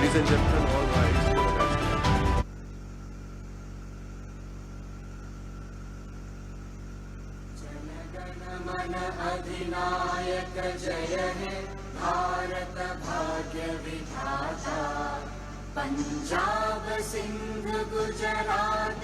Ladies and gentlemen, all rise for the national anthem. Jana Gana मन अधिनायक जय हे भारत भाग्य विधाता Punjab Sindh Gujarat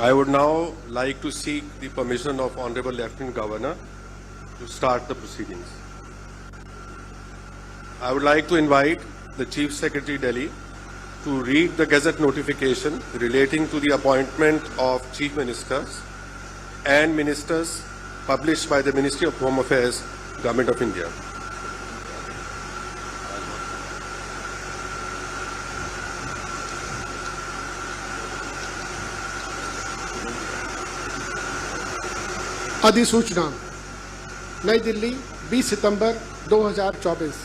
I would now like to seek the permission of Honorable Lieutenant Governor to start the proceedings. I would like to invite the Chief Secretary Delhi to read the Gazette notification relating to the appointment of Chief Ministers and Ministers published by the Ministry of Home Affairs, Government of India. अधिसूचना नई दिल्ली 20 सितंबर 2024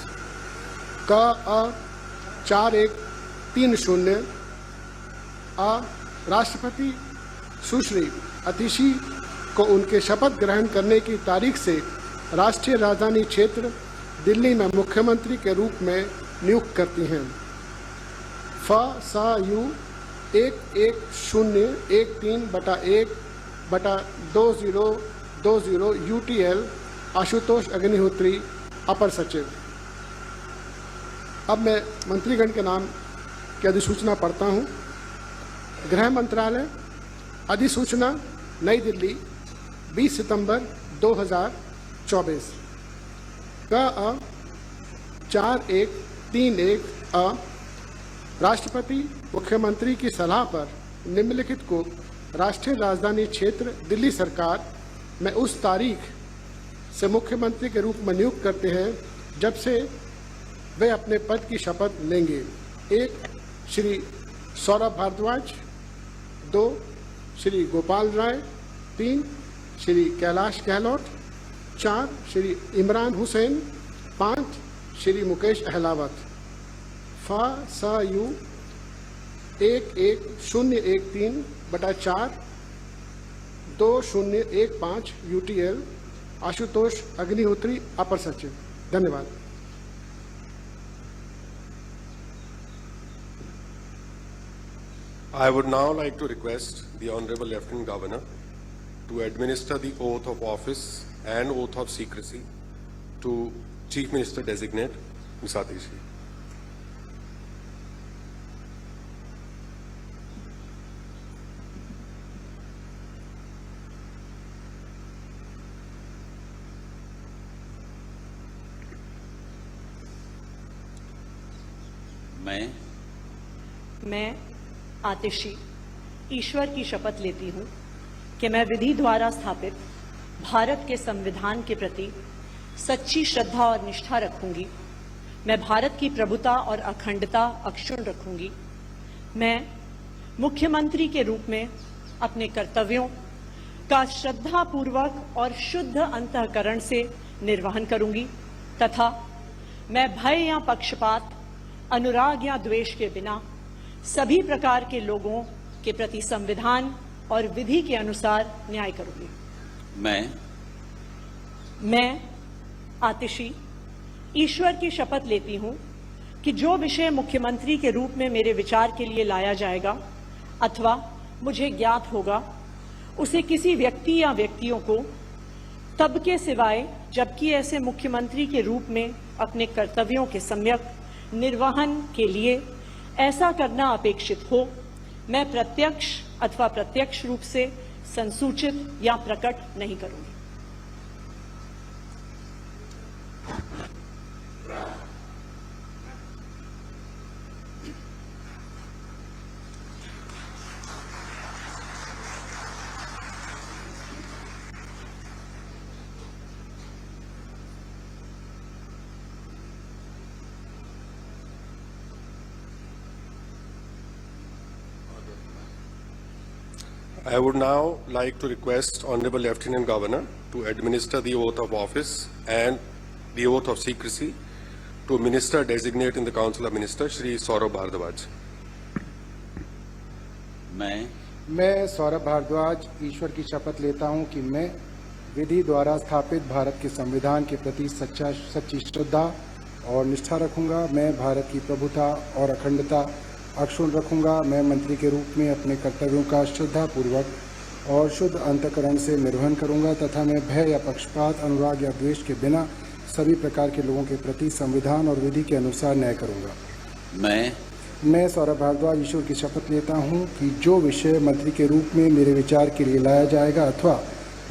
का 4130 राष्ट्रपति सुश्री अतिशी को उनके शपथ ग्रहण करने की तारीख से राष्ट्रीय राजधानी क्षेत्र दिल्ली में मुख्यमंत्री के रूप में नियुक्त करती हैं। फ़.सा.यू 1113/1/2020 UTL आशुतोष अग्निहोत्री अपर सचिव। अब मैं मंत्रीगण के नाम की अधिसूचना पढ़ता हूं। गृह मंत्रालय अधिसूचना नई दिल्ली 20 सितंबर 2024 का 4131 राष्ट्रपति मुख्यमंत्री की सलाह पर निम्नलिखित को राष्ट्रीय राजधानी क्षेत्र दिल्ली सरकार में उस तारीख से मुख्यमंत्री के रूप में नियुक्त करते हैं जब से वे अपने पद की शपथ लेंगे। 1. श्री सौरभ भारद्वाज, 2. श्री गोपाल राय, 3. श्री कैलाश गहलोत, 4. श्री इमरान हुसैन, 5. श्री मुकेश अहलावत। फ़.सा.यू 11013/4/2015 UTL आशुतोष अग्निहोत्री अपर सचिव। धन्यवाद। I would now like to request the Honorable Lieutenant Governor to administer the oath of office and oath of secrecy to Chief Minister Designate Ms. Atishi. मैं आतिशी ईश्वर की शपथ लेती हूँ कि मैं विधि द्वारा स्थापित भारत के संविधान के प्रति सच्ची श्रद्धा और निष्ठा रखूंगी। मैं भारत की प्रभुता और अखंडता अक्षुण्ण रखूंगी। मैं मुख्यमंत्री के रूप में अपने कर्तव्यों का श्रद्धापूर्वक और शुद्ध अंतःकरण से निर्वहन करूंगी तथा मैं भय या पक्षपात, अनुराग या द्वेष के बिना सभी प्रकार के लोगों के प्रति संविधान और विधि के अनुसार न्याय करूंगी। मैं आतिशी ईश्वर की शपथ लेती हूं कि जो विषय मुख्यमंत्री के रूप में मेरे विचार के लिए लाया जाएगा अथवा मुझे ज्ञात होगा, उसे किसी व्यक्ति या व्यक्तियों को तब के सिवाय जबकि ऐसे मुख्यमंत्री के रूप में अपने कर्तव्यों के सम्यक निर्वहन के लिए ऐसा करना अपेक्षित हो, मैं प्रत्यक्ष अथवा प्रत्यक्ष रूप से संसूचित या प्रकट नहीं करूंगी। I would now like to request Honorable Lieutenant Governor to administer the oath of office and the oath of secrecy to Minister Designate in the Council of Ministers, Shri Saurabh Bhardwaj. मैं सौरभ भारद्वाज ईश्वर की शपथ लेता हूं कि मैं विधि द्वारा स्थापित भारत के संविधान के प्रति सच्ची श्रद्धा और निष्ठा रखूंगा। मैं भारत की प्रभुता और अखंडता अक्षुण्ण रखूंगा। मैं मंत्री के रूप में अपने कर्तव्यों का श्रद्धापूर्वक और शुद्ध अंतःकरण से निर्वहन करूंगा तथा मैं भय या पक्षपात, अनुराग या द्वेष के बिना सभी प्रकार के लोगों के प्रति संविधान और विधि के अनुसार न्याय करूंगा। मैं सौरभ भारद्वाज ईश्वर की शपथ लेता हूं कि जो विषय मंत्री के रूप में मेरे विचार के लिए लाया जाएगा अथवा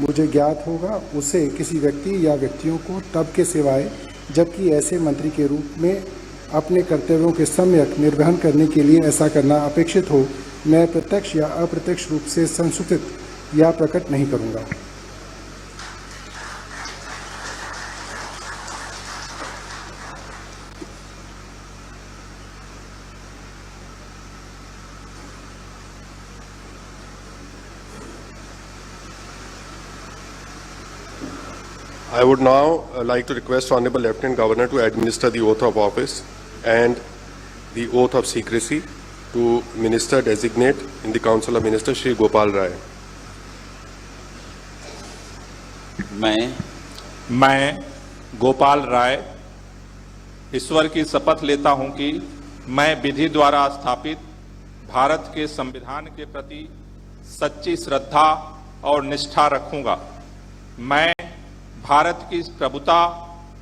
मुझे ज्ञात होगा उसे किसी व्यक्ति या व्यक्तियों को तब के सिवाय जबकि ऐसे मंत्री के रूप में अपने कर्तव्यों के सम्यक निर्वहन करने के लिए ऐसा करना अपेक्षित हो, मैं प्रत्यक्ष या अप्रत्यक्ष रूप से संसूचित या प्रकट नहीं करूंगा। I would now like to request Honorable Lieutenant Governor to administer the oath of office and the oath of secrecy to Minister Designate in the Council of Ministers, Shri Gopal Rai. मैं गोपाल राय ईश्वर की शपथ लेता हूं कि मैं विधि द्वारा स्थापित भारत के संविधान के प्रति सच्ची श्रद्धा और निष्ठा रखूंगा। मैं भारत की प्रभुता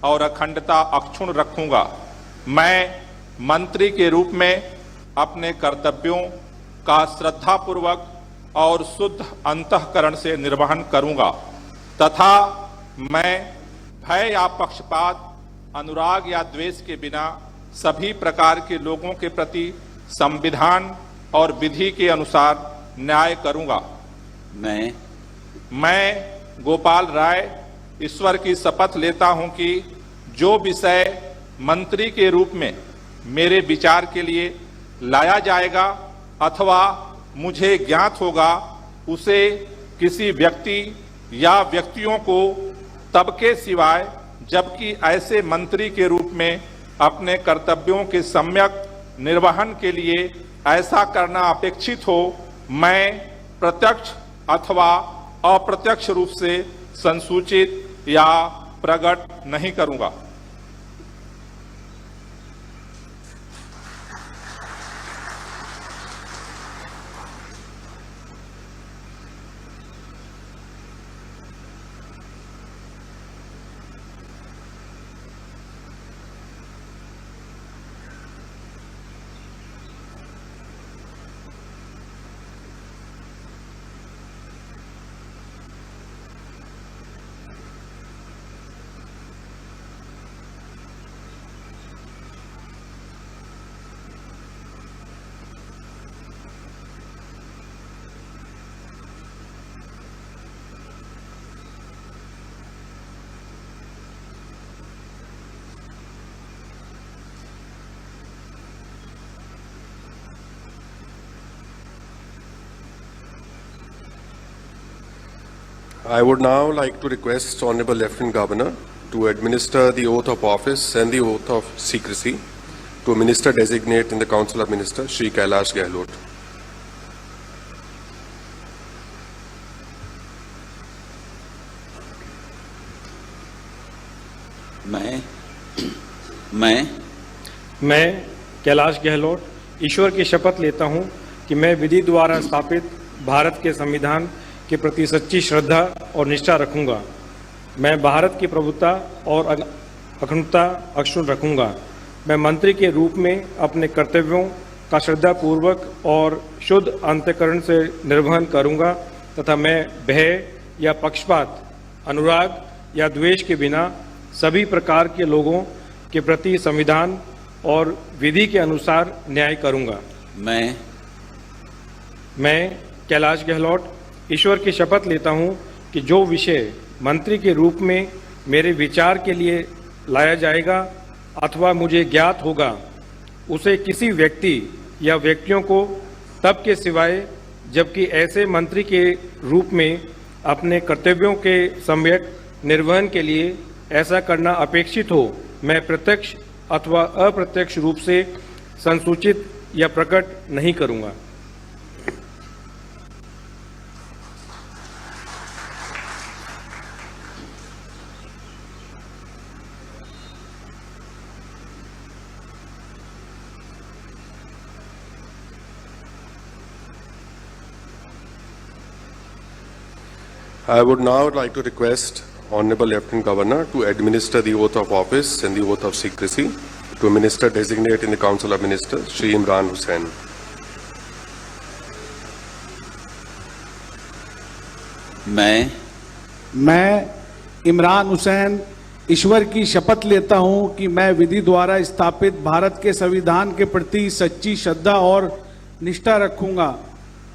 और अखंडता अक्षुण्ण रखूंगा। मैं मंत्री के रूप में अपने कर्तव्यों का श्रद्धापूर्वक और शुद्ध अंतःकरण से निर्वहन करूंगा तथा मैं भय या पक्षपात, अनुराग या द्वेष के बिना सभी प्रकार के लोगों के प्रति संविधान और विधि के अनुसार न्याय करूंगा। मैं गोपाल राय ईश्वर की शपथ लेता हूं कि जो विषय मंत्री के रूप में मेरे विचार के लिए लाया जाएगा अथवा मुझे ज्ञात होगा उसे किसी व्यक्ति या व्यक्तियों को तब के सिवाय जबकि ऐसे मंत्री के रूप में अपने कर्तव्यों के सम्यक निर्वहन के लिए ऐसा करना अपेक्षित हो, मैं प्रत्यक्ष अथवा अप्रत्यक्ष रूप से संसूचित या प्रकट नहीं करूंगा। I would now like to request Honorable Lieutenant Governor to administer the oath of office and the oath of secrecy to Minister Designate in the Council of Ministers, Shri Kailash Gehlot. मैं कैलाश गहलोत ईश्वर की शपथ लेता हूं कि मैं विधि द्वारा स्थापित भारत के संविधान के प्रति सच्ची श्रद्धा और निष्ठा रखूंगा। मैं भारत की प्रभुता और अखंडता अक्षुण्ण रखूंगा। मैं मंत्री के रूप में अपने कर्तव्यों का श्रद्धापूर्वक और शुद्ध अंतःकरण से निर्वहन करूंगा तथा मैं भय या पक्षपात, अनुराग या द्वेष के बिना सभी प्रकार के लोगों के प्रति संविधान और विधि के अनुसार न्याय करूंगा। मैं कैलाश गहलोत ईश्वर की शपथ लेता हूं कि जो विषय मंत्री के रूप में मेरे विचार के लिए लाया जाएगा अथवा मुझे ज्ञात होगा उसे किसी व्यक्ति या व्यक्तियों को तब के सिवाय जबकि ऐसे मंत्री के रूप में अपने कर्तव्यों के सम्यक निर्वहन के लिए ऐसा करना अपेक्षित हो, मैं प्रत्यक्ष अथवा अप्रत्यक्ष रूप से संसूचित या प्रकट नहीं करूंगा। I would now like to request Honorable Lieutenant Governor to administer the oath of office and the oath of secrecy to a minister designate in the Council of Ministers, Shri Imran Hussain. मैं इमरान हुसैन ईश्वर की शपथ लेता हूं कि मैं विधि द्वारा स्थापित भारत के संविधान के प्रति सच्ची श्रद्धा और निष्ठा रखूंगा।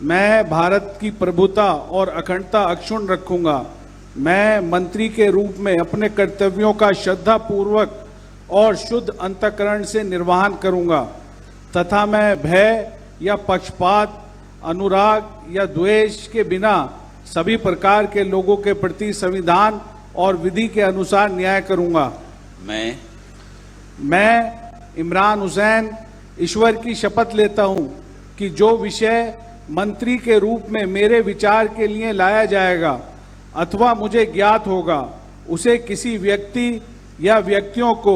मैं भारत की प्रभुता और अखंडता अक्षुण्ण रखूंगा। मैं मंत्री के रूप में अपने कर्तव्यों का श्रद्धापूर्वक और शुद्ध अंतःकरण से निर्वहन करूंगा तथा मैं भय या पक्षपात, अनुराग या द्वेष के बिना सभी प्रकार के लोगों के प्रति संविधान और विधि के अनुसार न्याय करूंगा। मैं इमरान हुसैन ईश्वर की शपथ लेता हूं कि जो विषय मंत्री के रूप में मेरे विचार के लिए लाया जाएगा अथवा मुझे ज्ञात होगा, उसे किसी व्यक्ति या व्यक्तियों को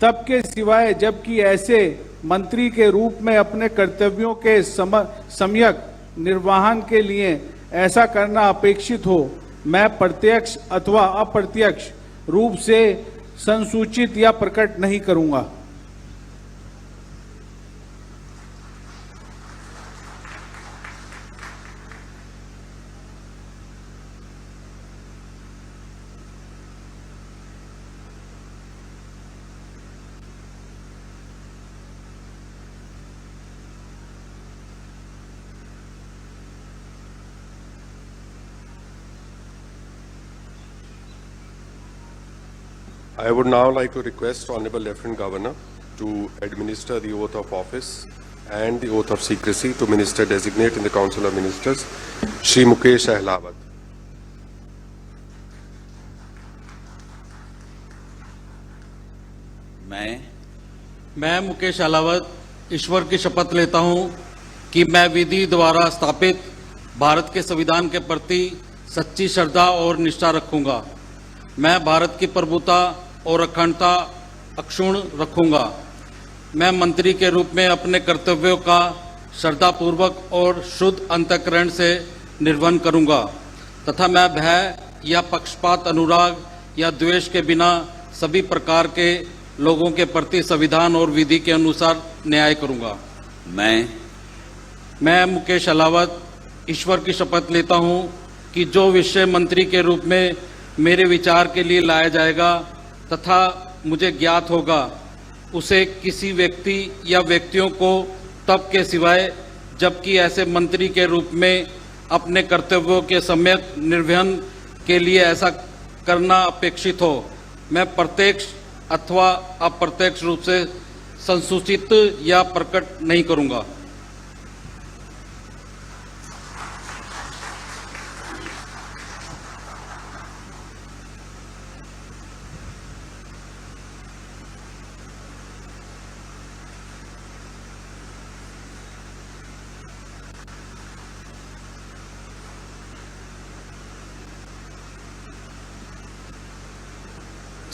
तब के सिवाय जबकि ऐसे मंत्री के रूप में अपने कर्तव्यों के सम्यक निर्वहन के लिए ऐसा करना अपेक्षित हो, मैं प्रत्यक्ष अथवा अप्रत्यक्ष रूप से संसूचित या प्रकट नहीं करूंगा। I would now like to request Honorable Lieutenant Governor to administer the oath of office and the oath of secrecy to Minister Designate in the Council of Ministers, Shri Mukesh Ahlawat. मैं मुकेश अहलावत ईश्वर की शपथ लेता हूं कि मैं विधि द्वारा स्थापित भारत के संविधान के प्रति सच्ची श्रद्धा और निष्ठा रखूंगा। मैं भारत की प्रभुता और अखंडता अक्षुण्ण रखूंगा। मैं मंत्री के रूप में अपने कर्तव्यों का श्रद्धापूर्वक और शुद्ध अंतःकरण से निर्वहन करूंगा तथा मैं भय या पक्षपात, अनुराग या द्वेष के बिना सभी प्रकार के लोगों के प्रति संविधान और विधि के अनुसार न्याय करूंगा। मैं मुकेश अहलावत ईश्वर की शपथ लेता हूं कि जो विषय मंत्री के रूप में मेरे विचार के लिए लाया जाएगा तथा मुझे ज्ञात होगा, उसे किसी व्यक्ति या व्यक्तियों को तब के सिवाय जबकि ऐसे मंत्री के रूप में अपने कर्तव्यों के सम्यक निर्वहन के लिए ऐसा करना अपेक्षित हो, मैं प्रत्यक्ष अथवा अप्रत्यक्ष रूप से संसूचित या प्रकट नहीं करूंगा।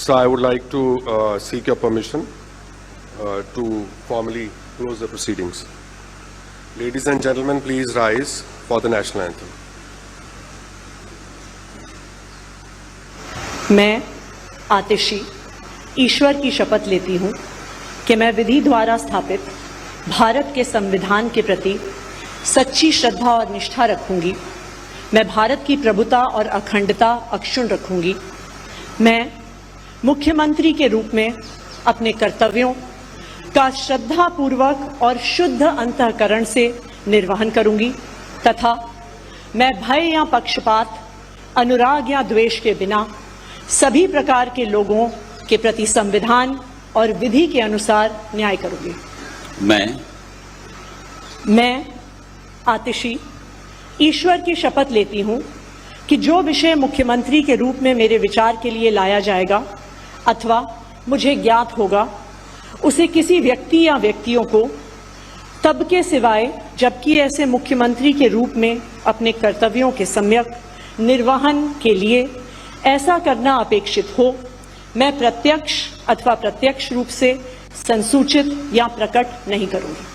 So I would like to seek your permission to formally close the proceedings. Ladies and gentlemen, please rise for the national anthem. मैं आतिशी ईश्वर की शपथ लेती हूँ कि मैं विधि द्वारा स्थापित भारत के संविधान के प्रति सच्ची श्रद्धा और निष्ठा रखूंगी। मैं भारत की प्रभुता और अखंडता अक्षुण्ण रखूंगी। मैं मुख्यमंत्री के रूप में अपने कर्तव्यों का श्रद्धापूर्वक और शुद्ध अंतःकरण से निर्वहन करूंगी तथा मैं भय या पक्षपात, अनुराग या द्वेष के बिना सभी प्रकार के लोगों के प्रति संविधान और विधि के अनुसार न्याय करूंगी। मैं आतिशी ईश्वर की शपथ लेती हूं कि जो विषय मुख्यमंत्री के रूप में मेरे विचार के लिए लाया जाएगा अथवा मुझे ज्ञात होगा, उसे किसी व्यक्ति या व्यक्तियों को तब के सिवाय जबकि ऐसे मुख्यमंत्री के रूप में अपने कर्तव्यों के सम्यक निर्वहन के लिए ऐसा करना अपेक्षित हो, मैं प्रत्यक्ष अथवा प्रत्यक्ष रूप से संसूचित या प्रकट नहीं करूंगी।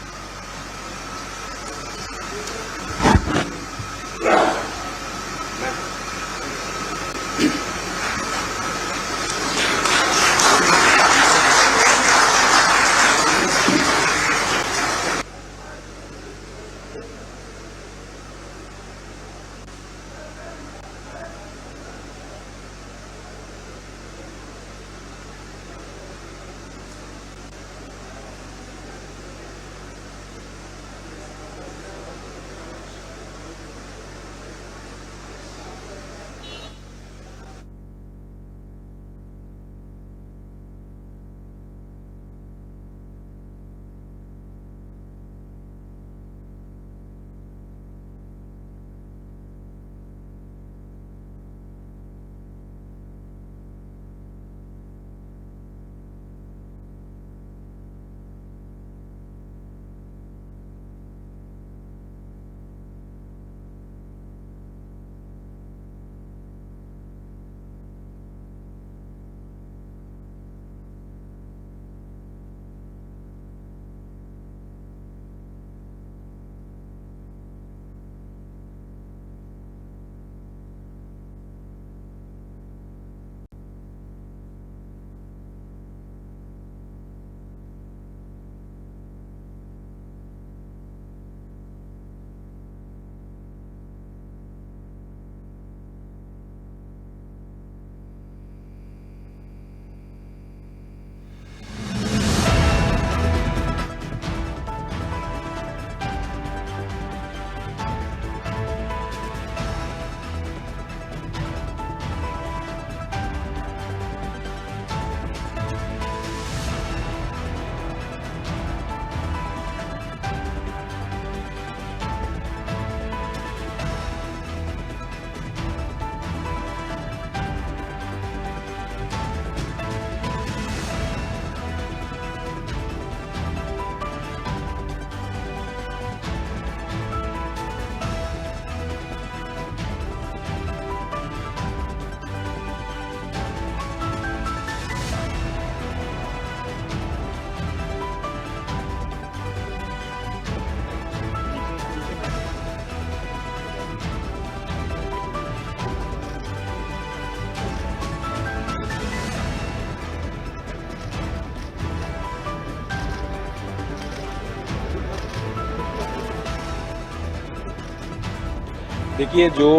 देखिए, जो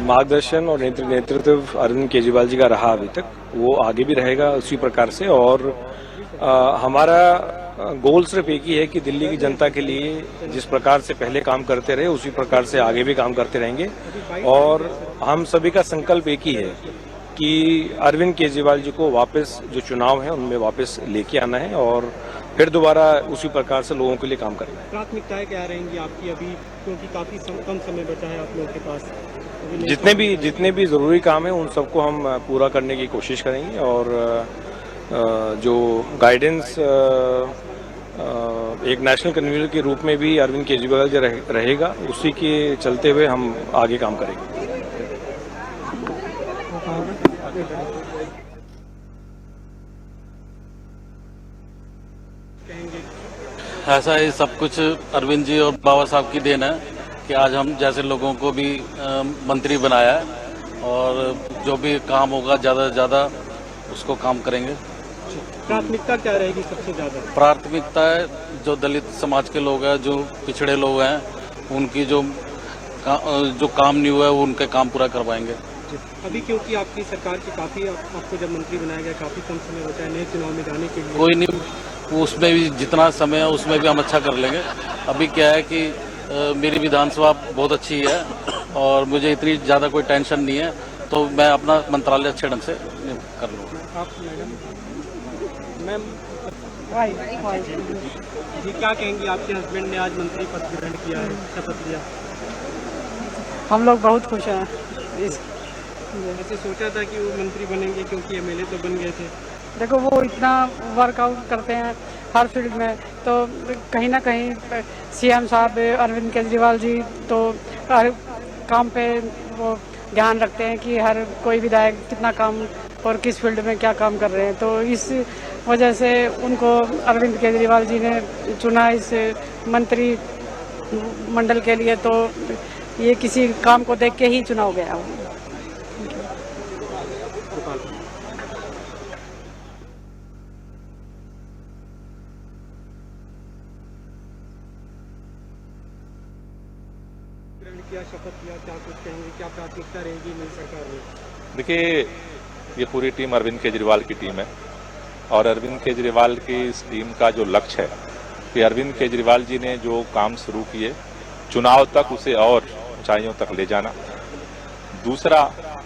मार्गदर्शन और नेतृत्व अरविंद केजरीवाल जी का रहा अभी तक, वो आगे भी रहेगा उसी प्रकार से। और हमारा गोल सिर्फ एक ही है कि दिल्ली की जनता के लिए जिस प्रकार से पहले काम करते रहे उसी प्रकार से आगे भी काम करते रहेंगे। और हम सभी का संकल्प एक ही है कि अरविंद केजरीवाल जी को वापस जो चुनाव है उनमें वापस लेके आना है और फिर दोबारा उसी प्रकार से लोगों के लिए काम करना है। प्राथमिकताएं क्या रहेंगी आपकी अभी, क्योंकि काफी कम समय बचा है आप लोगों के पास? जितने भी जरूरी काम है उन सबको हम पूरा करने की कोशिश करेंगे। और जो गाइडेंस एक नेशनल कन्वीनर के रूप में भी अरविंद केजरीवाल जी रहेगा, उसी के चलते हुए हम आगे काम करेंगे। ऐसा ही सब कुछ अरविंद जी और बाबा साहब की देन है कि आज हम जैसे लोगों को भी मंत्री बनाया है और जो भी काम होगा ज़्यादा से ज़्यादा उसको काम करेंगे। प्राथमिकता क्या रहेगी सबसे ज्यादा? प्राथमिकता है जो दलित समाज के लोग हैं, जो पिछड़े लोग हैं, उनकी जो काम नहीं हुआ है वो उनके काम पूरा करवाएंगे। अभी क्योंकि आपकी सरकार की काफी आपको जब मंत्री बनाया गया काफी कम समय बचा है नए चुनाव में जाने के लिए। कोई नहीं, उसमें भी जितना समय है उसमें भी हम अच्छा कर लेंगे। अभी क्या है कि मेरी विधानसभा बहुत अच्छी है और मुझे इतनी ज़्यादा कोई टेंशन नहीं है, तो मैं अपना मंत्रालय अच्छे ढंग से कर लूँगा। आप मैम जी क्या कहेंगी? आपके हस्बैंड ने आज मंत्री पद ग्रहण किया है, शपथ लिया। हम लोग बहुत खुश हैं इस ऐसे सोचा था कि वो मंत्री बनेंगे क्योंकि एमएलए तो बन गए थे। देखो वो इतना वर्कआउट करते हैं हर फील्ड में, तो कहीं ना कहीं सीएम साहब अरविंद केजरीवाल जी तो हर काम पे वो ध्यान रखते हैं कि हर कोई विधायक कितना काम और किस फील्ड में क्या काम कर रहे हैं, तो इस वजह से उनको अरविंद केजरीवाल जी ने चुना इस मंत्री मंडल के लिए। तो ये किसी काम को देख के ही चुनाव गया। क्या शपथ लिया, क्या कुछ कहेंगे, क्या प्राथमिकता रहेगी नई सरकार में? देखिए, ये पूरी टीम अरविंद केजरीवाल की टीम है और अरविंद केजरीवाल की इस टीम का जो लक्ष्य है कि अरविंद केजरीवाल जी ने जो काम शुरू किए चुनाव तक उसे और ऊंचाइयों तक ले जाना। दूसरा,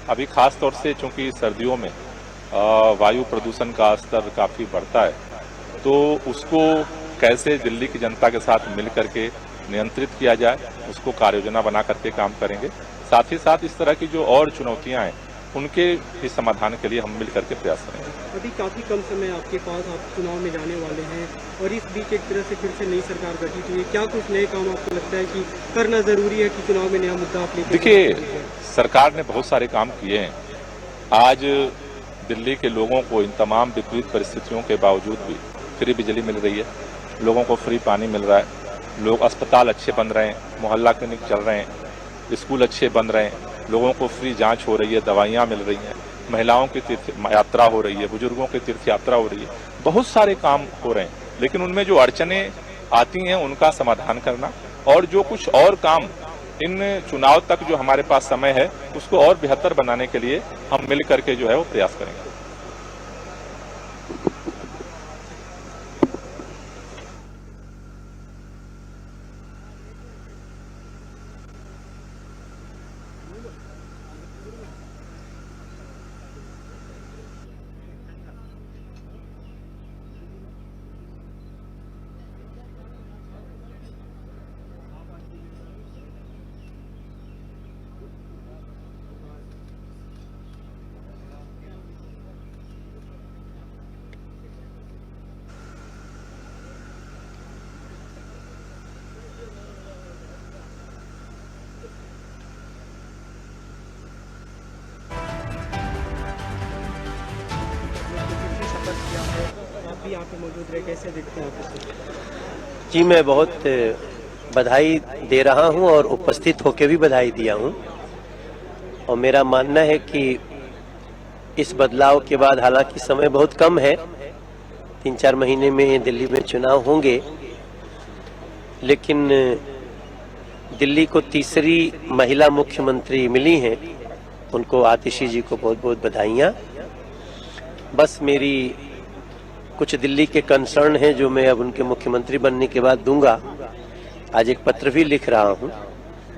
अभी खास तौर से चूंकि सर्दियों में वायु प्रदूषण का स्तर काफी बढ़ता है, तो उसको कैसे दिल्ली की जनता के साथ मिल करके नियंत्रित किया जाए, उसको कार्ययोजना बना करके काम करेंगे। साथ ही साथ इस तरह की जो और चुनौतियां हैं उनके भी समाधान के लिए हम मिल करके प्रयास करेंगे। अभी काफी कम समय आपके पास, आप चुनाव में जाने वाले हैं और इस बीच एक तरह से फिर से नई सरकार गठित हुई है। क्या कुछ नए काम आपको लगता है कि करना जरूरी है कि चुनाव में नया मुद्दा आप लेकर? देखिए, सरकार ने बहुत सारे काम किए हैं। आज दिल्ली के लोगों को इन तमाम विपरीत परिस्थितियों के बावजूद भी फ्री बिजली मिल रही है, लोगों को फ्री पानी मिल रहा है, लोग अस्पताल अच्छे बन रहे हैं, मोहल्ला क्लिनिक चल रहे हैं, स्कूल अच्छे बन रहे हैं, लोगों को फ्री जांच हो रही है, दवाइयां मिल रही हैं, महिलाओं की तीर्थ यात्रा हो रही है, बुजुर्गों की तीर्थ यात्रा हो रही है, बहुत सारे काम हो रहे हैं। लेकिन उनमें जो अड़चनें आती हैं उनका समाधान करना और जो कुछ और काम इन चुनाव तक जो हमारे पास समय है उसको और बेहतर बनाने के लिए हम मिल करके जो है वो प्रयास करेंगे। आप भी यहाँ पे मौजूद रहे, कैसे देखते हैं आप इसे? जी, मैं बहुत बधाई दे रहा हूं और उपस्थित होकर भी बधाई दिया हूं। और मेरा मानना है कि इस बदलाव के बाद, हालांकि समय बहुत कम है, 3-4 महीने में दिल्ली में चुनाव होंगे, लेकिन दिल्ली को तीसरी महिला मुख्यमंत्री मिली हैं, उनको आतिशी जी को बहुत बहुत बधाइयाँ। बस मेरी कुछ दिल्ली के कंसर्न हैं जो मैं अब उनके मुख्यमंत्री बनने के बाद दूंगा। आज एक पत्र भी लिख रहा हूं,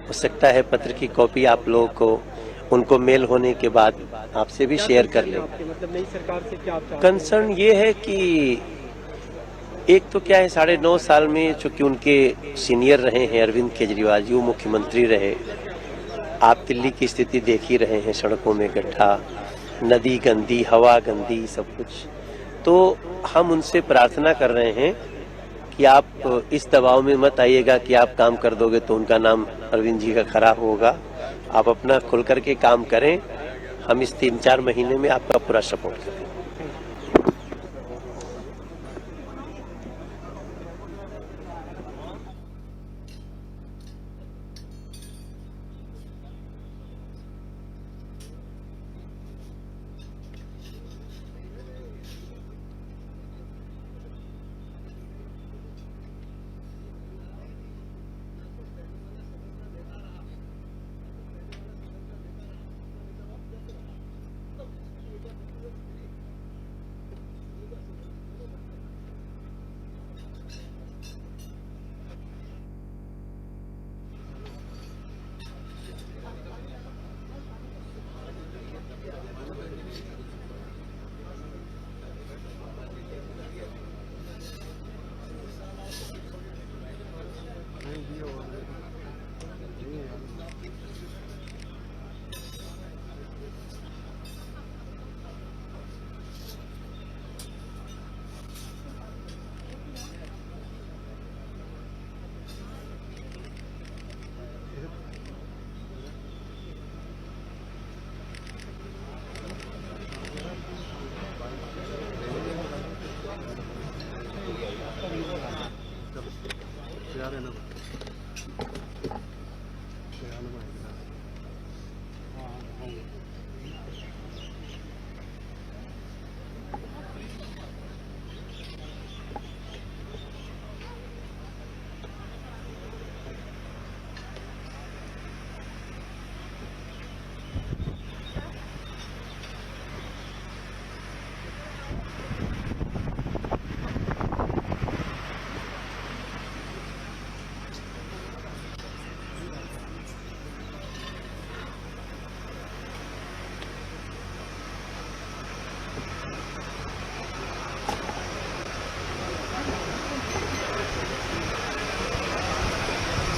हो सकता है पत्र की कॉपी आप लोगों को उनको मेल होने के बाद आपसे भी शेयर कर लें। मतलब नई सरकार से क्या आप कंसर्न ये है कि एक तो क्या है, 9.5 साल में चूंकि उनके सीनियर रहे हैं अरविंद केजरीवाल जी, वो मुख्यमंत्री रहे, आप दिल्ली की स्थिति देख ही रहे हैं, सड़कों में गड्ढा, नदी गंदी, हवा गंदी, सब कुछ। तो हम उनसे प्रार्थना कर रहे हैं कि आप इस दबाव में मत आइएगा कि आप काम कर दोगे तो उनका नाम अरविंद जी का खराब होगा। आप अपना खुल करके काम करें, हम इस 3-4 महीने में आपका पूरा सपोर्ट करें।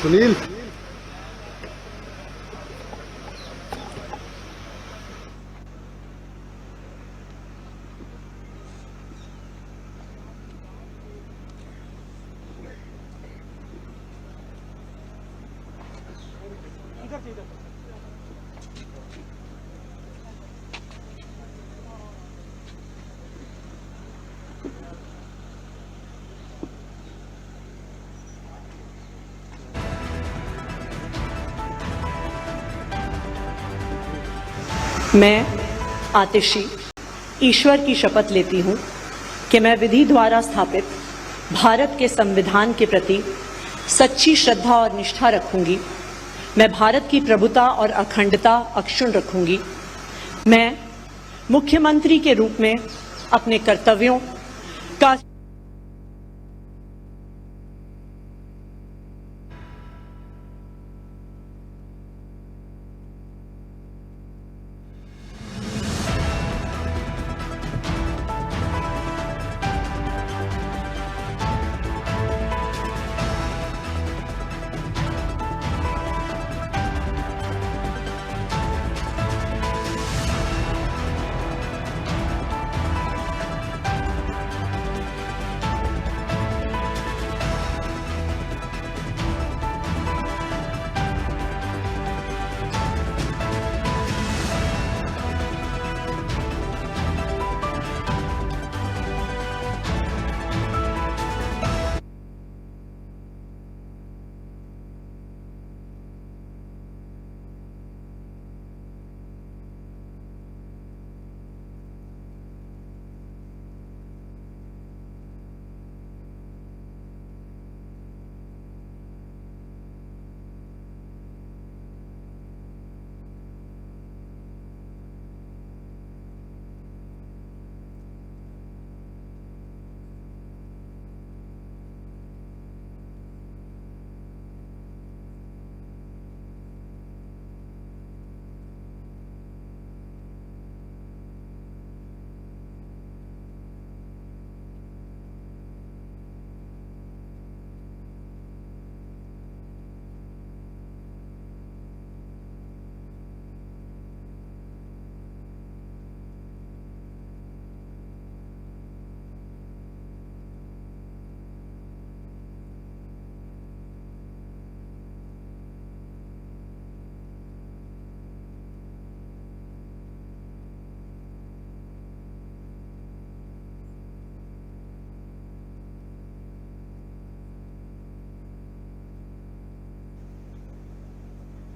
सुनील। मैं आतिशी ईश्वर की शपथ लेती हूँ कि मैं विधि द्वारा स्थापित भारत के संविधान के प्रति सच्ची श्रद्धा और निष्ठा रखूंगी। मैं भारत की प्रभुता और अखंडता अक्षुण्ण रखूंगी। मैं मुख्यमंत्री के रूप में अपने कर्तव्यों का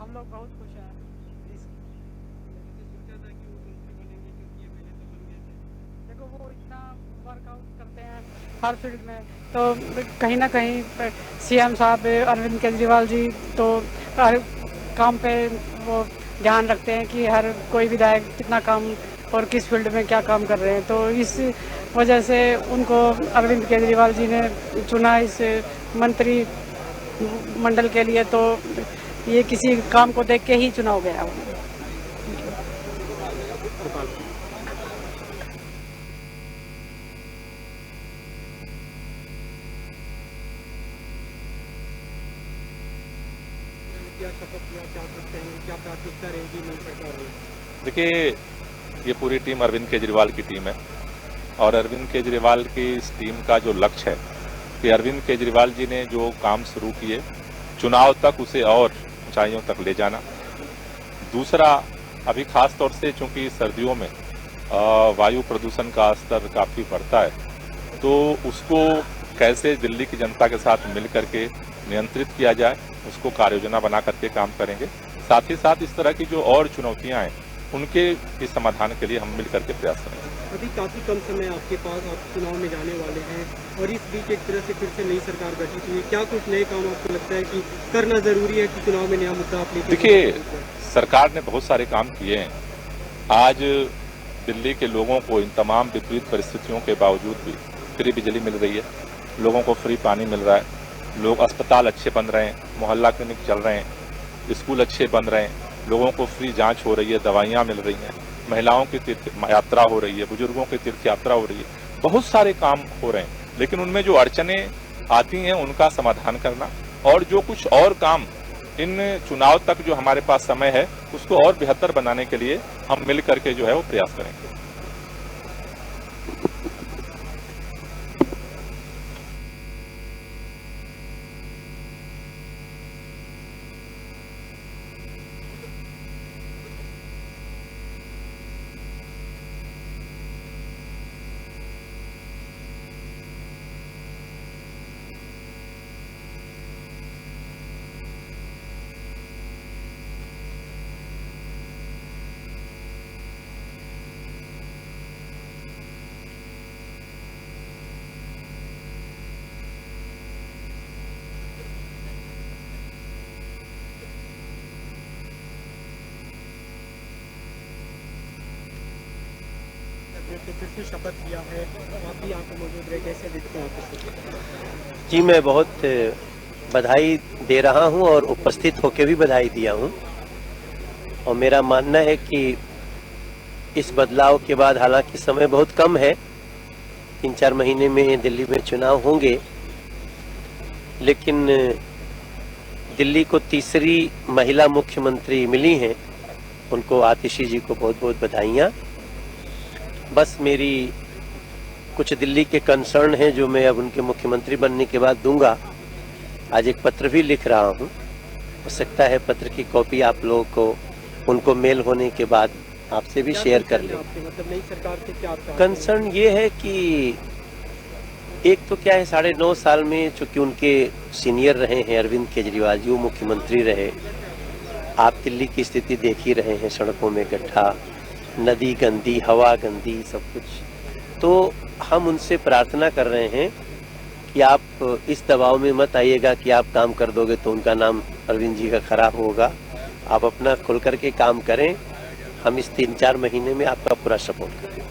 हम लोग बहुत खुश हैं। देखो वो इतना वर्कआउट करते हैं हर फील्ड में, तो कहीं ना कहीं सीएम साहब अरविंद केजरीवाल जी तो हर काम पे वो ध्यान रखते हैं कि हर कोई विधायक कितना काम और किस फील्ड में क्या काम कर रहे हैं। तो इस वजह से उनको अरविंद केजरीवाल जी ने चुना इस मंत्री मंडल के लिए। तो ये किसी काम को देख के ही चुनाव गया। देखिए, ये पूरी टीम अरविंद केजरीवाल की टीम है और अरविंद केजरीवाल की इस टीम का जो लक्ष्य है कि अरविंद केजरीवाल जी ने जो काम शुरू किए चुनाव तक उसे और ऊंचाइयों तक ले जाना। दूसरा, अभी खास तौर से चूंकि सर्दियों में वायु प्रदूषण का स्तर काफ़ी बढ़ता है, तो उसको कैसे दिल्ली की जनता के साथ मिल करके नियंत्रित किया जाए, उसको कार्ययोजना बना करके काम करेंगे। साथ ही साथ इस तरह की जो और चुनौतियां हैं उनके इस समाधान के लिए हम मिल करके प्रयास करेंगे। अभी काफ़ी कम समय आपके पास, आप चुनाव में जाने वाले हैं और इस बीच एक तरह से फिर से नई सरकार गठित हुई है। क्या कुछ नए काम आपको लगता है कि करना ज़रूरी है कि चुनाव में नया मुद्दा आप लेकर? देखिए, सरकार ने बहुत सारे काम किए हैं। आज दिल्ली के लोगों को इन तमाम विपरीत परिस्थितियों के बावजूद भी फ्री बिजली मिल रही है, लोगों को फ्री पानी मिल रहा है, लोग अस्पताल अच्छे बन रहे हैं, मोहल्ला क्लिनिक चल रहे हैं, स्कूल अच्छे बन रहे हैं, लोगों को फ्री जांच हो रही है, दवाइयाँ मिल रही हैं, महिलाओं की तीर्थ यात्रा हो रही है, बुजुर्गों की तीर्थ यात्रा हो रही है। बहुत सारे काम हो रहे हैं, लेकिन उनमें जो अड़चनें आती हैं उनका समाधान करना और जो कुछ और काम इन चुनाव तक जो हमारे पास समय है उसको और बेहतर बनाने के लिए हम मिल करके जो है वो प्रयास करेंगे। फिर से शपथ लिया है, आप भी यहाँ पे मौजूद रहे, कैसे देखते हैं आप? जी, मैं बहुत बधाई दे रहा हूं और उपस्थित होकर भी बधाई दिया हूं। और मेरा मानना है कि इस बदलाव के बाद, हालांकि समय बहुत कम है, 3-4 महीने में दिल्ली में चुनाव होंगे, लेकिन दिल्ली को तीसरी महिला मुख्यमंत्री मिली हैं। उनको आतिशी जी को बहुत बहुत बधाइयाँ। बस मेरी कुछ दिल्ली के कंसर्न हैं जो मैं अब उनके मुख्यमंत्री बनने के बाद दूंगा। आज एक पत्र भी लिख रहा हूं, हो सकता है पत्र की कॉपी आप लोगों को उनको मेल होने के बाद आपसे भी शेयर कर लें। मतलब नई सरकार से क्या कंसर्न ये है कि एक तो क्या है, 9.5 साल में चूंकि उनके सीनियर रहे हैं अरविंद केजरीवाल जी, वो मुख्यमंत्री रहे। आप दिल्ली की स्थिति देख ही रहे हैं, सड़कों में गड्ढा, नदी गंदी, हवा गंदी, सब कुछ। तो हम उनसे प्रार्थना कर रहे हैं कि आप इस दबाव में मत आइएगा कि आप काम कर दोगे तो उनका नाम अरविंद जी का खराब होगा। आप अपना खुल करके काम करें। हम इस 3-4 महीने में आपका पूरा सपोर्ट करें।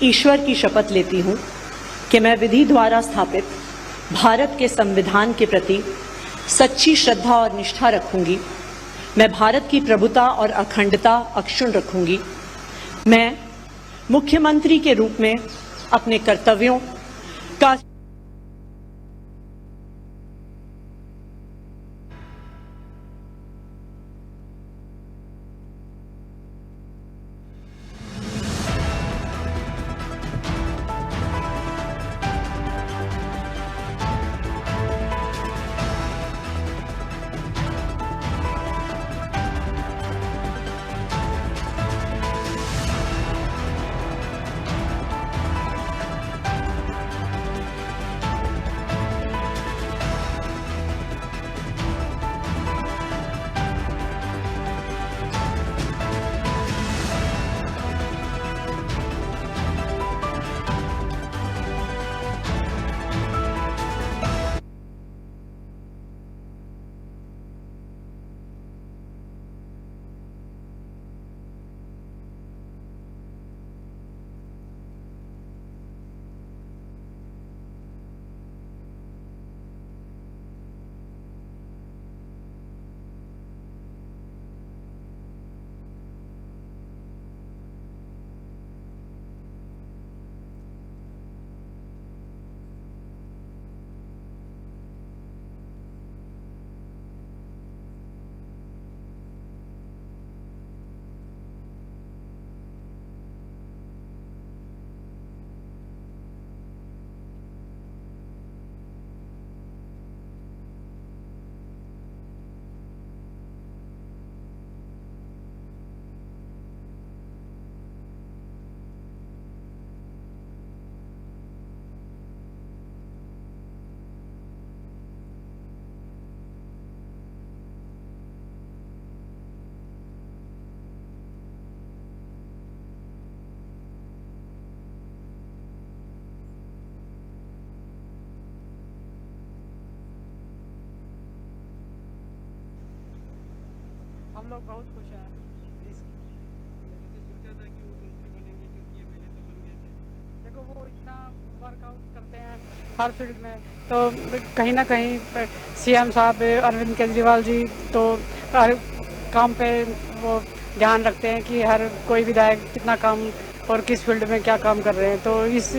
ईश्वर की शपथ लेती हूँ कि मैं विधि द्वारा स्थापित भारत के संविधान के प्रति सच्ची श्रद्धा और निष्ठा रखूंगी। मैं भारत की प्रभुता और अखंडता अक्षुण्ण रखूंगी। मैं मुख्यमंत्री के रूप में अपने कर्तव्यों का हम लोग बहुत खुश हैं। देखो वो इतना वर्कआउट करते हैं हर फील्ड में, तो कहीं ना कहीं सीएम साहब अरविंद केजरीवाल जी तो हर काम पे वो ध्यान रखते हैं कि हर कोई विधायक कितना काम और किस फील्ड में क्या काम कर रहे हैं। तो इस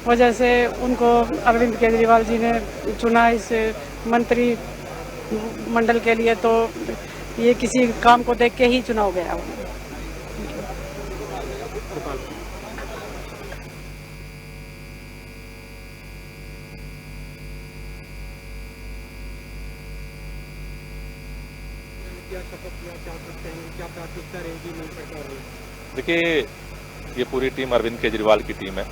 वजह से उनको अरविंद केजरीवाल जी ने चुना इस मंत्री मंडल के लिए। तो ये किसी काम को देख के ही चुनाव गया। देखिए, ये पूरी टीम अरविंद केजरीवाल की टीम है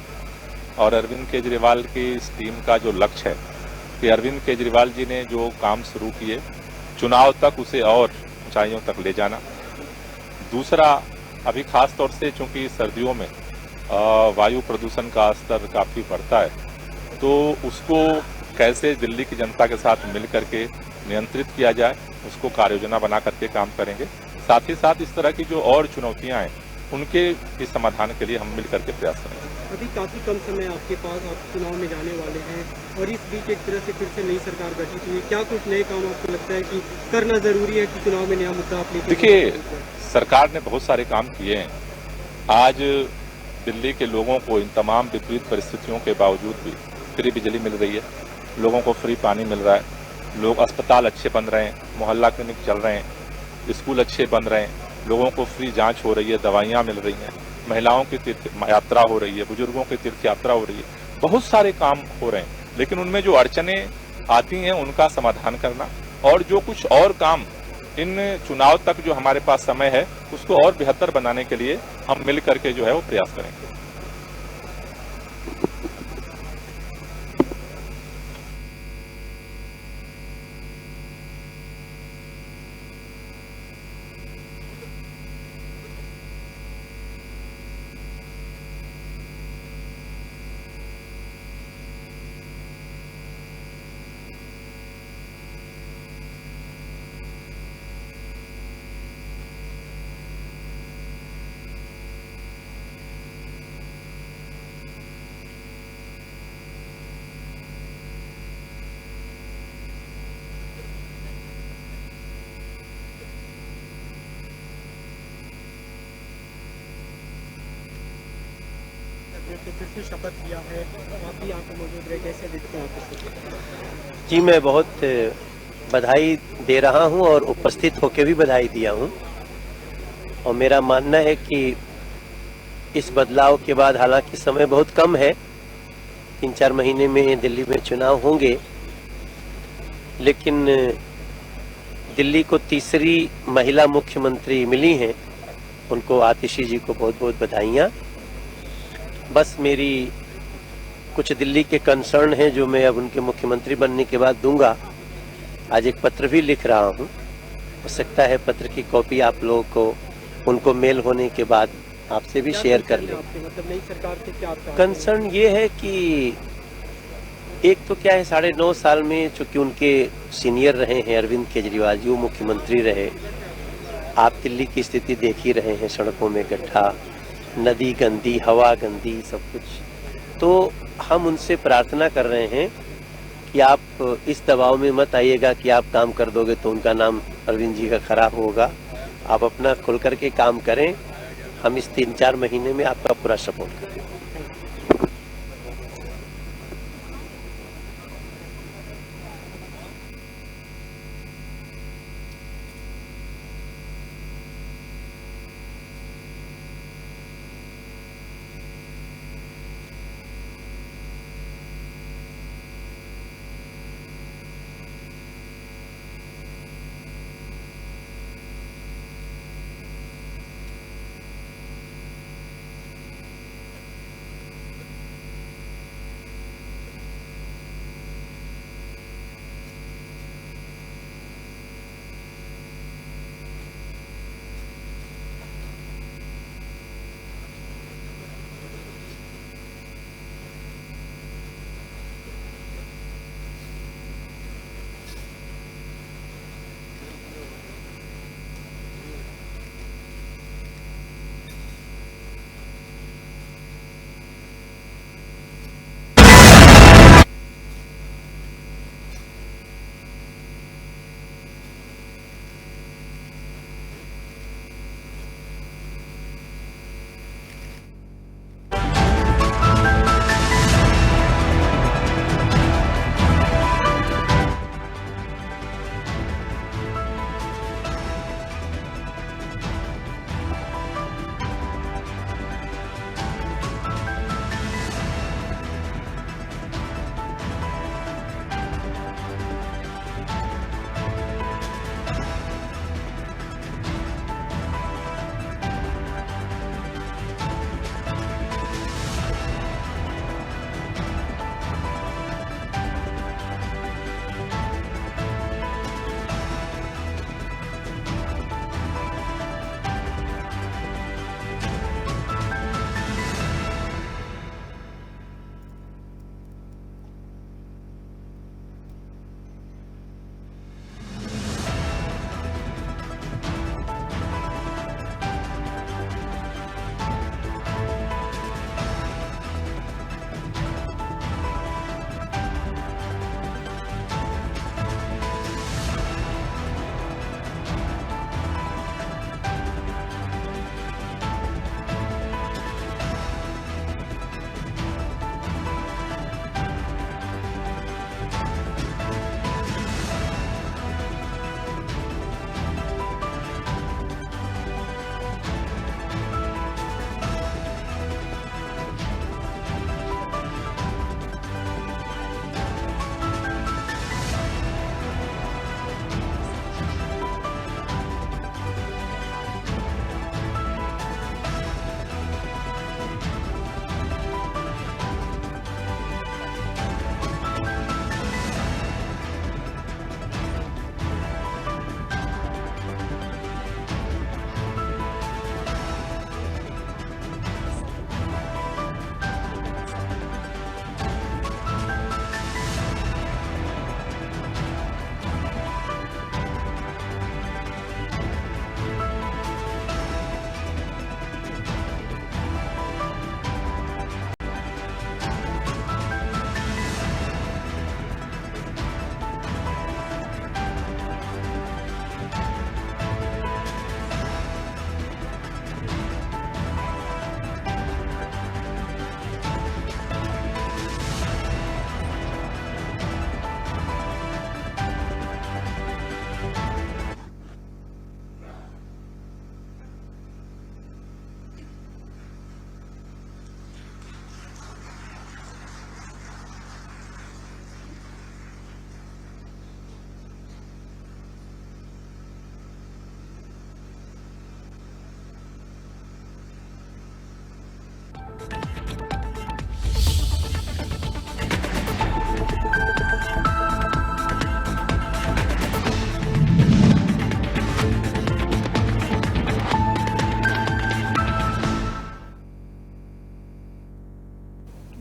और अरविंद केजरीवाल की इस टीम का जो लक्ष्य है कि अरविंद केजरीवाल जी ने जो काम शुरू किए चुनाव तक उसे और ऊंचाइयों तक ले जाना। दूसरा, अभी खास तौर से चूंकि सर्दियों में वायु प्रदूषण का स्तर काफ़ी बढ़ता है, तो उसको कैसे दिल्ली की जनता के साथ मिल करके नियंत्रित किया जाए, उसको कार्ययोजना बना करके काम करेंगे। साथ ही साथ इस तरह की जो और चुनौतियां हैं उनके इस समाधान के लिए हम मिल करके प्रयास करेंगे। अभी काफ़ी कम समय आपके पास, आप चुनाव में जाने वाले हैं और इस बीच एक तरह से फिर से नई सरकार गठित हुई है। क्या कुछ नए काम आपको लगता है कि करना ज़रूरी है कि चुनाव में नया मुद्दा आप लेकर? देखिए, सरकार ने बहुत सारे काम किए हैं। आज दिल्ली के लोगों को इन तमाम विपरीत परिस्थितियों के बावजूद भी फ्री बिजली मिल रही है, लोगों को फ्री पानी मिल रहा है, लोग अस्पताल अच्छे बन रहे हैं, मोहल्ला क्लिनिक चल रहे हैं, स्कूल अच्छे बन रहे हैं, लोगों को फ्री जांच हो रही है, दवाइयाँ मिल रही हैं, महिलाओं की तीर्थ यात्रा हो रही है, बुजुर्गों की तीर्थ यात्रा हो रही है। बहुत सारे काम हो रहे हैं, लेकिन उनमें जो अड़चनें आती हैं उनका समाधान करना और जो कुछ और काम इन चुनाव तक जो हमारे पास समय है उसको और बेहतर बनाने के लिए हम मिल करके जो है वो प्रयास करेंगे। ने फिर से शपथ लिया है, आप भी यहाँ पे मौजूद रहे, कैसे देखते हैं आप इसको? जी, मैं बहुत बधाई दे रहा हूं और उपस्थित होकर भी बधाई दिया हूं। और मेरा मानना है कि इस बदलाव के बाद, हालांकि समय बहुत कम है, 3-4 महीने में दिल्ली में चुनाव होंगे, लेकिन दिल्ली को तीसरी महिला मुख्यमंत्री मिली हैं, उनको आतिशी जी को बहुत बहुत बधाइयाँ। बस मेरी कुछ दिल्ली के कंसर्न हैं जो मैं अब उनके मुख्यमंत्री बनने के बाद दूंगा। आज एक पत्र भी लिख रहा हूं, हो सकता है पत्र की कॉपी आप लोगों को उनको मेल होने के बाद आपसे भी शेयर कर लें। मतलब नई सरकार से क्या कंसर्न ये है कि एक तो क्या है, 9.5 साल में चूंकि उनके सीनियर रहे हैं अरविंद केजरीवाल जी, वो मुख्यमंत्री रहे, आप दिल्ली की स्थिति देख ही रहे हैं, सड़कों में गड्ढा, नदी गंदी, हवा गंदी, सब कुछ। तो हम उनसे प्रार्थना कर रहे हैं कि आप इस दबाव में मत आइएगा कि आप काम कर दोगे तो उनका नाम अरविंद जी का खराब होगा। आप अपना खुल करके काम करें, हम इस 3-4 महीने में आपका पूरा सपोर्ट करें।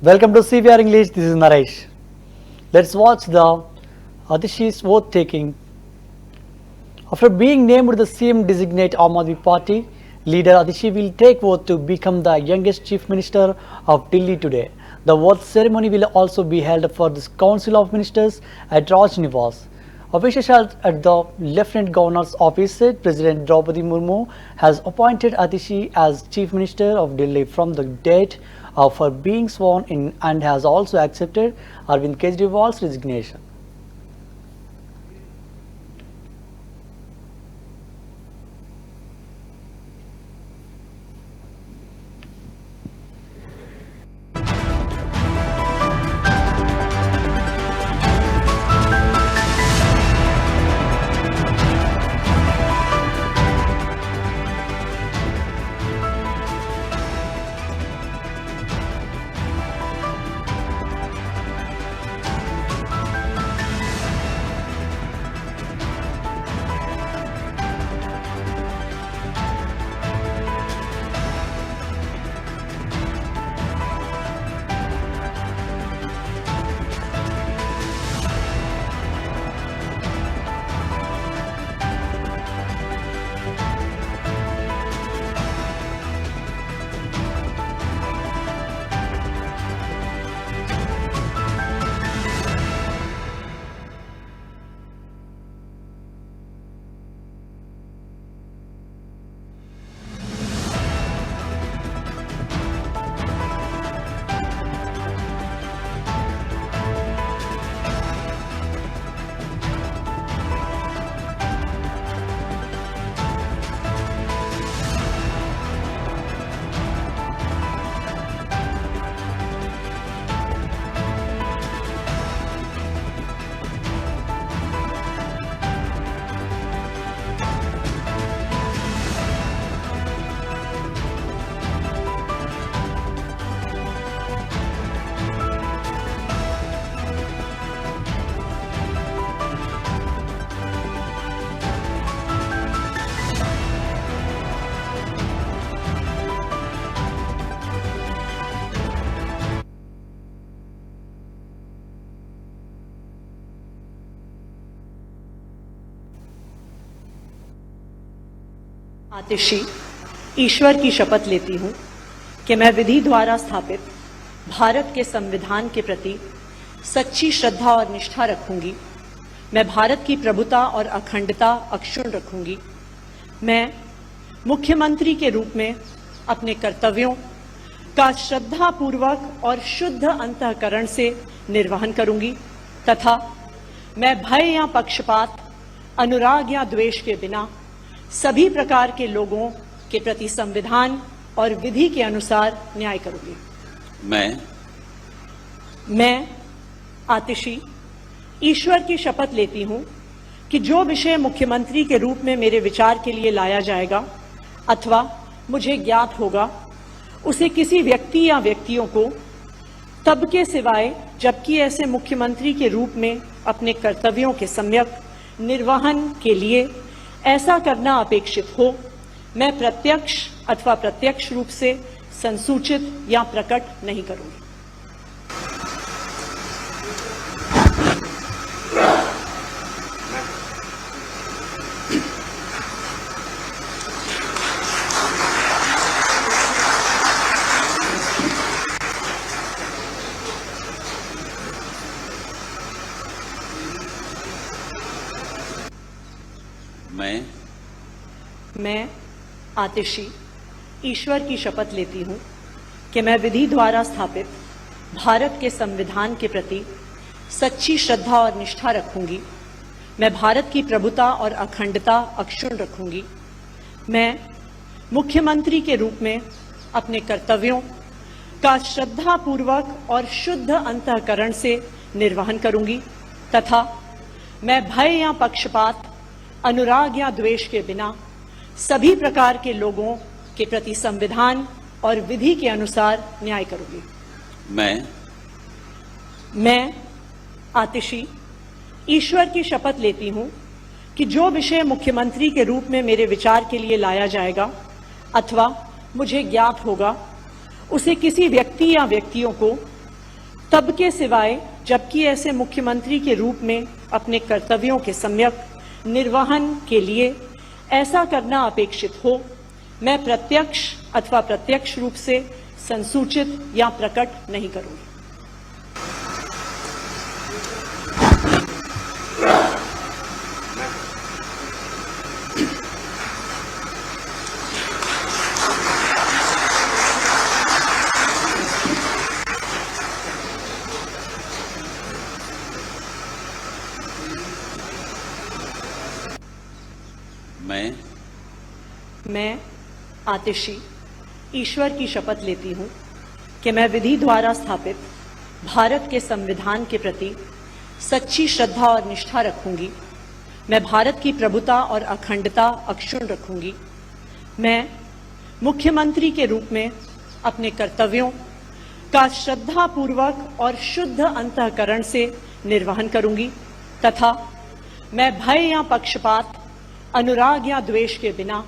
Welcome to CVR English. This is Naresh. Let's watch the Atishi's vote taking. After being named the CM designate Aam Aadmi Party, leader Atishi will take vote to become the youngest Chief Minister of Delhi today. The vote ceremony will also be held for the Council of Ministers at Raj Niwas. Officials at the Lieutenant Governor's office said President Draupadi Murmu has appointed Atishi as Chief Minister of Delhi from the date of her being sworn in and has also accepted Arvind Kejriwal's resignation. आतिशी ईश्वर की शपथ लेती हूँ कि मैं विधि द्वारा स्थापित भारत के संविधान के प्रति सच्ची श्रद्धा और निष्ठा रखूंगी। मैं भारत की प्रभुता और अखंडता अक्षुण्ण रखूंगी। मैं मुख्यमंत्री के रूप में अपने कर्तव्यों का श्रद्धापूर्वक और शुद्ध अंतःकरण से निर्वहन करूंगी तथा मैं भय या पक्षपात, अनुराग या द्वेष के बिना सभी प्रकार के लोगों के प्रति संविधान और विधि के अनुसार न्याय करूंगी। मैं आतिशी ईश्वर की शपथ लेती हूं कि जो विषय मुख्यमंत्री के रूप में मेरे विचार के लिए लाया जाएगा अथवा मुझे ज्ञात होगा, उसे किसी व्यक्ति या व्यक्तियों को तब के सिवाय जबकि ऐसे मुख्यमंत्री के रूप में अपने कर्तव्यों के सम्यक निर्वहन के लिए ऐसा करना अपेक्षित हो, मैं प्रत्यक्ष अथवा प्रत्यक्ष रूप से संसूचित या प्रकट नहीं करूंगी। मैं आतिशी ईश्वर की शपथ लेती हूं कि मैं विधि द्वारा स्थापित भारत के संविधान के प्रति सच्ची श्रद्धा और निष्ठा रखूंगी। मैं भारत की प्रभुता और अखंडता अक्षुण्ण रखूंगी। मैं मुख्यमंत्री के रूप में अपने कर्तव्यों का श्रद्धापूर्वक और शुद्ध अंतःकरण से निर्वहन करूंगी तथा मैं भय या पक्षपात, अनुराग या द्वेष के बिना सभी प्रकार के लोगों के प्रति संविधान और विधि के अनुसार न्याय करूंगी। मैं आतिशी ईश्वर की शपथ लेती हूं कि जो विषय मुख्यमंत्री के रूप में मेरे विचार के लिए लाया जाएगा अथवा मुझे ज्ञात होगा, उसे किसी व्यक्ति या व्यक्तियों को तब के सिवाय जबकि ऐसे मुख्यमंत्री के रूप में अपने कर्तव्यों के सम्यक निर्वहन के लिए ऐसा करना अपेक्षित हो, मैं प्रत्यक्ष अथवा प्रत्यक्ष रूप से संसूचित या प्रकट नहीं करूंगी। मैं आतिशी ईश्वर की शपथ लेती हूं कि मैं विधि द्वारा स्थापित भारत के संविधान के प्रति सच्ची श्रद्धा और निष्ठा रखूंगी। मैं भारत की प्रभुता और अखंडता अक्षुण्ण रखूंगी। मैं मुख्यमंत्री के रूप में अपने कर्तव्यों का श्रद्धापूर्वक और शुद्ध अंतःकरण से निर्वहन करूंगी तथा मैं भय या पक्षपात, अनुराग या द्वेष के बिना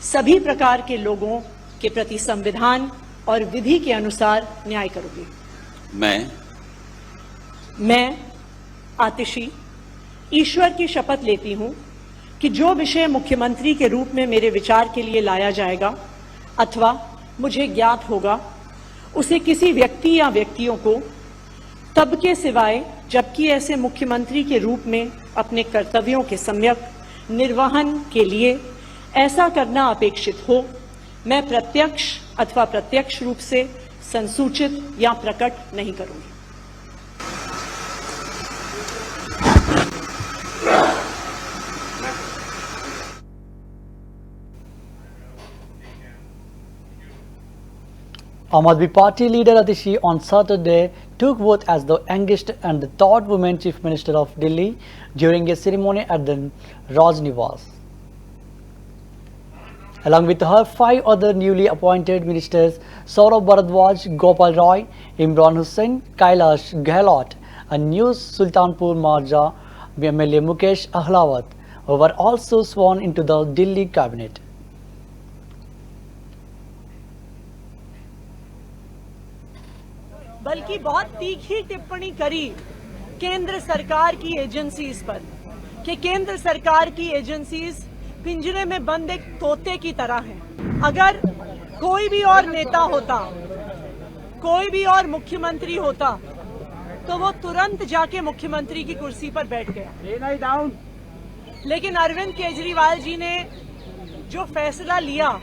सभी प्रकार के लोगों के प्रति संविधान और विधि के अनुसार न्याय करूंगी। मैं आतिशी ईश्वर की शपथ लेती हूं कि जो विषय मुख्यमंत्री के रूप में मेरे विचार के लिए लाया जाएगा अथवा मुझे ज्ञात होगा, उसे किसी व्यक्ति या व्यक्तियों को तब के सिवाय जबकि ऐसे मुख्यमंत्री के रूप में अपने कर्तव्यों के सम्यक निर्वहन के लिए ऐसा करना अपेक्षित हो, मैं प्रत्यक्ष अथवा प्रत्यक्ष रूप से संसूचित या प्रकट नहीं करूंगी। Aam Aadmi Party leader Atishi on Saturday took oath as the youngest and the third woman Chief Minister of Delhi during a ceremony at the Raj Niwas. Along with her, 5 other newly appointed ministers Saurabh Bharadwaj, Gopal Roy, Imran Hussain, Kailash Gehlot and new Sultanpur Marja MLA Mukesh Ahlawat were also sworn into the Delhi cabinet. बल्कि बहुत तीखी टिप्पणी करी केंद्र सरकार की agencies पर कि केंद्र सरकार की एजेंसीज पिंजरे में बंद एक तोते की तरह हैं। अगर कोई भी और नेता होता, कोई भी और मुख्यमंत्री होता तो वो तुरंत जाके मुख्यमंत्री की कुर्सी पर बैठ गया। लेकिन अरविंद केजरीवाल जी ने जो फैसला लिया,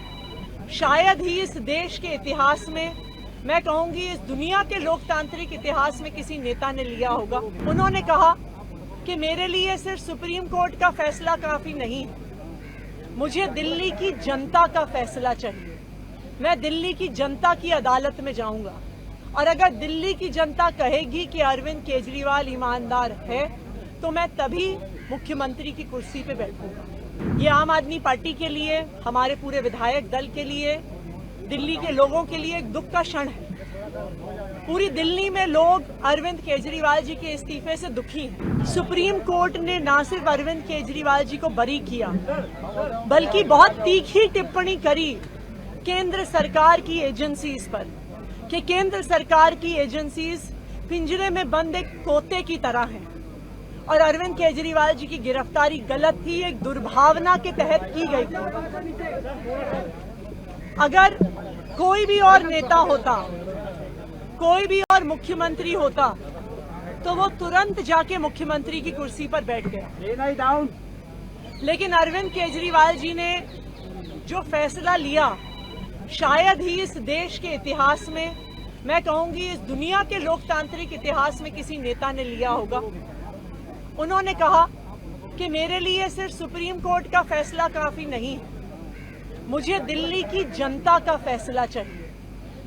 शायद ही इस देश के इतिहास में, मैं कहूंगी इस दुनिया के लोकतांत्रिक इतिहास में किसी नेता ने लिया होगा। उन्होंने कहा कि मेरे लिए सिर्फ सुप्रीम कोर्ट का फैसला काफी नहीं है, मुझे दिल्ली की जनता का फैसला चाहिए। मैं दिल्ली की जनता की अदालत में जाऊंगा और अगर दिल्ली की जनता कहेगी कि अरविंद केजरीवाल ईमानदार है तो मैं तभी मुख्यमंत्री की कुर्सी पे बैठूंगा। ये आम आदमी पार्टी के लिए, हमारे पूरे विधायक दल के लिए, दिल्ली के लोगों के लिए एक दुख का क्षण है। पूरी दिल्ली में लोग अरविंद केजरीवाल जी के इस्तीफे से दुखी हैं। सुप्रीम कोर्ट ने न सिर्फ अरविंद केजरीवाल जी को बरी किया, बल्कि बहुत तीखी टिप्पणी करी केंद्र सरकार की एजेंसीज पर कि केंद्र सरकार की एजेंसीज पिंजरे में बंद एक तोते की तरह हैं और अरविंद केजरीवाल जी की गिरफ्तारी गलत थी, एक दुर्भावना के तहत की गई थी। अगर कोई भी और नेता होता, कोई भी और मुख्यमंत्री होता तो वो तुरंत जाके मुख्यमंत्री की कुर्सी पर बैठ गया। लेकिन अरविंद केजरीवाल जी ने जो फैसला लिया, शायद ही इस देश के इतिहास में, मैं कहूंगी इस दुनिया के लोकतांत्रिक इतिहास में किसी नेता ने लिया होगा। उन्होंने कहा कि मेरे लिए सिर्फ सुप्रीम कोर्ट का फैसला काफी नहीं है, मुझे दिल्ली की जनता का फैसला चाहिए।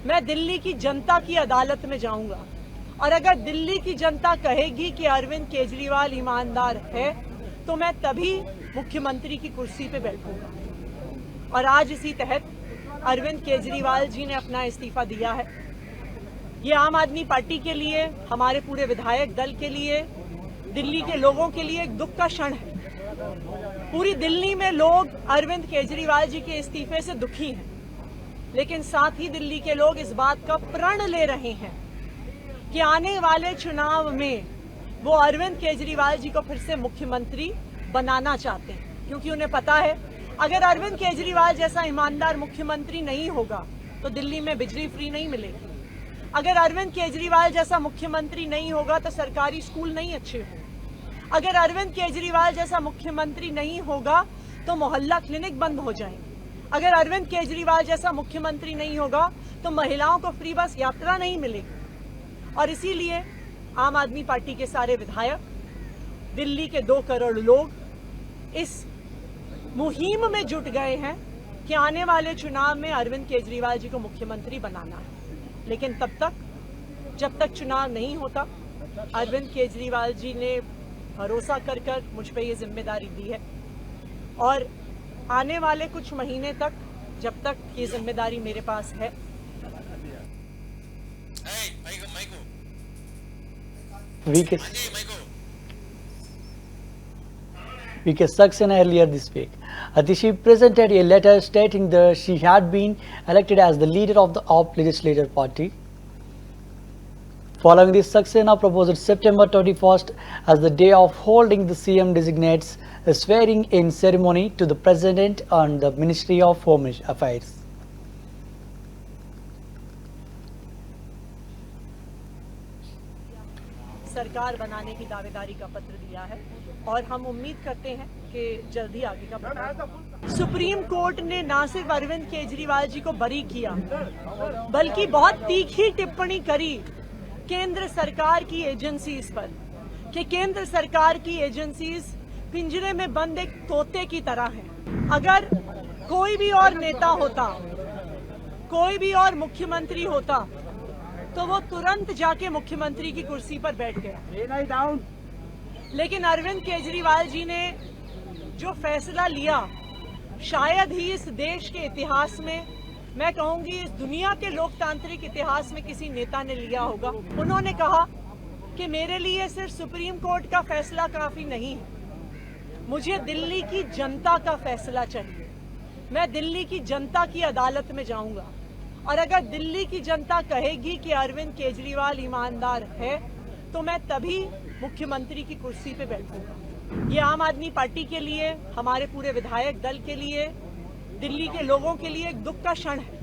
मैं दिल्ली की जनता की अदालत में जाऊंगा और अगर दिल्ली की जनता कहेगी कि अरविंद केजरीवाल ईमानदार है तो मैं तभी मुख्यमंत्री की कुर्सी पे बैठूंगा। और आज इसी तहत अरविंद केजरीवाल जी ने अपना इस्तीफा दिया है। ये आम आदमी पार्टी के लिए, हमारे पूरे विधायक दल के लिए, दिल्ली के लोगों के लिए एक दुख का क्षण है। पूरी दिल्ली में लोग अरविंद केजरीवाल जी के इस्तीफे से दुखी हैं, लेकिन साथ ही दिल्ली के लोग इस बात का प्रण ले रहे हैं कि आने वाले चुनाव में वो अरविंद केजरीवाल जी को फिर से मुख्यमंत्री बनाना चाहते हैं, क्योंकि उन्हें पता है अगर अरविंद केजरीवाल जैसा ईमानदार मुख्यमंत्री नहीं होगा तो दिल्ली में बिजली फ्री नहीं मिलेगी। अगर अरविंद केजरीवाल जैसा मुख्यमंत्री नहीं होगा तो सरकारी स्कूल नहीं अच्छे होंगे। अगर अरविंद केजरीवाल जैसा मुख्यमंत्री नहीं होगा तो मोहल्ला क्लिनिक बंद हो जाएंगे। अगर अरविंद केजरीवाल जैसा मुख्यमंत्री नहीं होगा तो महिलाओं को फ्री बस यात्रा नहीं मिलेगी। और इसीलिए आम आदमी पार्टी के सारे विधायक, दिल्ली के 2 करोड़ लोग इस मुहिम में जुट गए हैं कि आने वाले चुनाव में अरविंद केजरीवाल जी को मुख्यमंत्री बनाना है। लेकिन तब तक, जब तक चुनाव नहीं होता, अरविंद केजरीवाल जी ने भरोसा कर मुझ पे ये जिम्मेदारी दी है और आने वाले कुछ महीने तक, जब तक ये जिम्मेदारी मेरे पास है, VK Saxena earlier this week. Atishi presented a letter stating that she had been elected as the leader of the AAP legislative party. Following this, Saxena proposed September 21st as the day of holding the CM designates a swearing-in ceremony to the President and the Ministry of Home Affairs. सरकार बनाने की दावेदारी का पत्र दिया है और हम उम्मीद करते हैं कि जल्दी आगे का पत्र। सुप्रीम कोर्ट ने न सिर्फ अरविंद केजरीवाल जी को बरी किया, बल्कि बहुत तीखी टिप्पणी करी केंद्र सरकार की एजेंसीज पर कि केंद्र सरकार की एजेंसीज पिंजरे में बंद एक तोते की तरह हैं। अगर कोई भी और नेता होता, कोई भी और मुख्यमंत्री होता तो वो तुरंत जाके मुख्यमंत्री की कुर्सी पर बैठ गया। लेकिन अरविंद केजरीवाल जी ने जो फैसला लिया, शायद ही इस देश के इतिहास में, मैं कहूंगी इस दुनिया के लोकतांत्रिक इतिहास में किसी नेता ने लिया होगा। उन्होंने कहा कि मेरे लिए सिर्फ सुप्रीम कोर्ट का फैसला काफी नहीं है, मुझे दिल्ली की जनता का फैसला चाहिए। मैं दिल्ली की जनता की अदालत में जाऊंगा और अगर दिल्ली की जनता कहेगी कि अरविंद केजरीवाल ईमानदार है तो मैं तभी मुख्यमंत्री की कुर्सी पे बैठूंगा। ये आम आदमी पार्टी के लिए, हमारे पूरे विधायक दल के लिए, दिल्ली के लोगों के लिए एक दुख का क्षण है।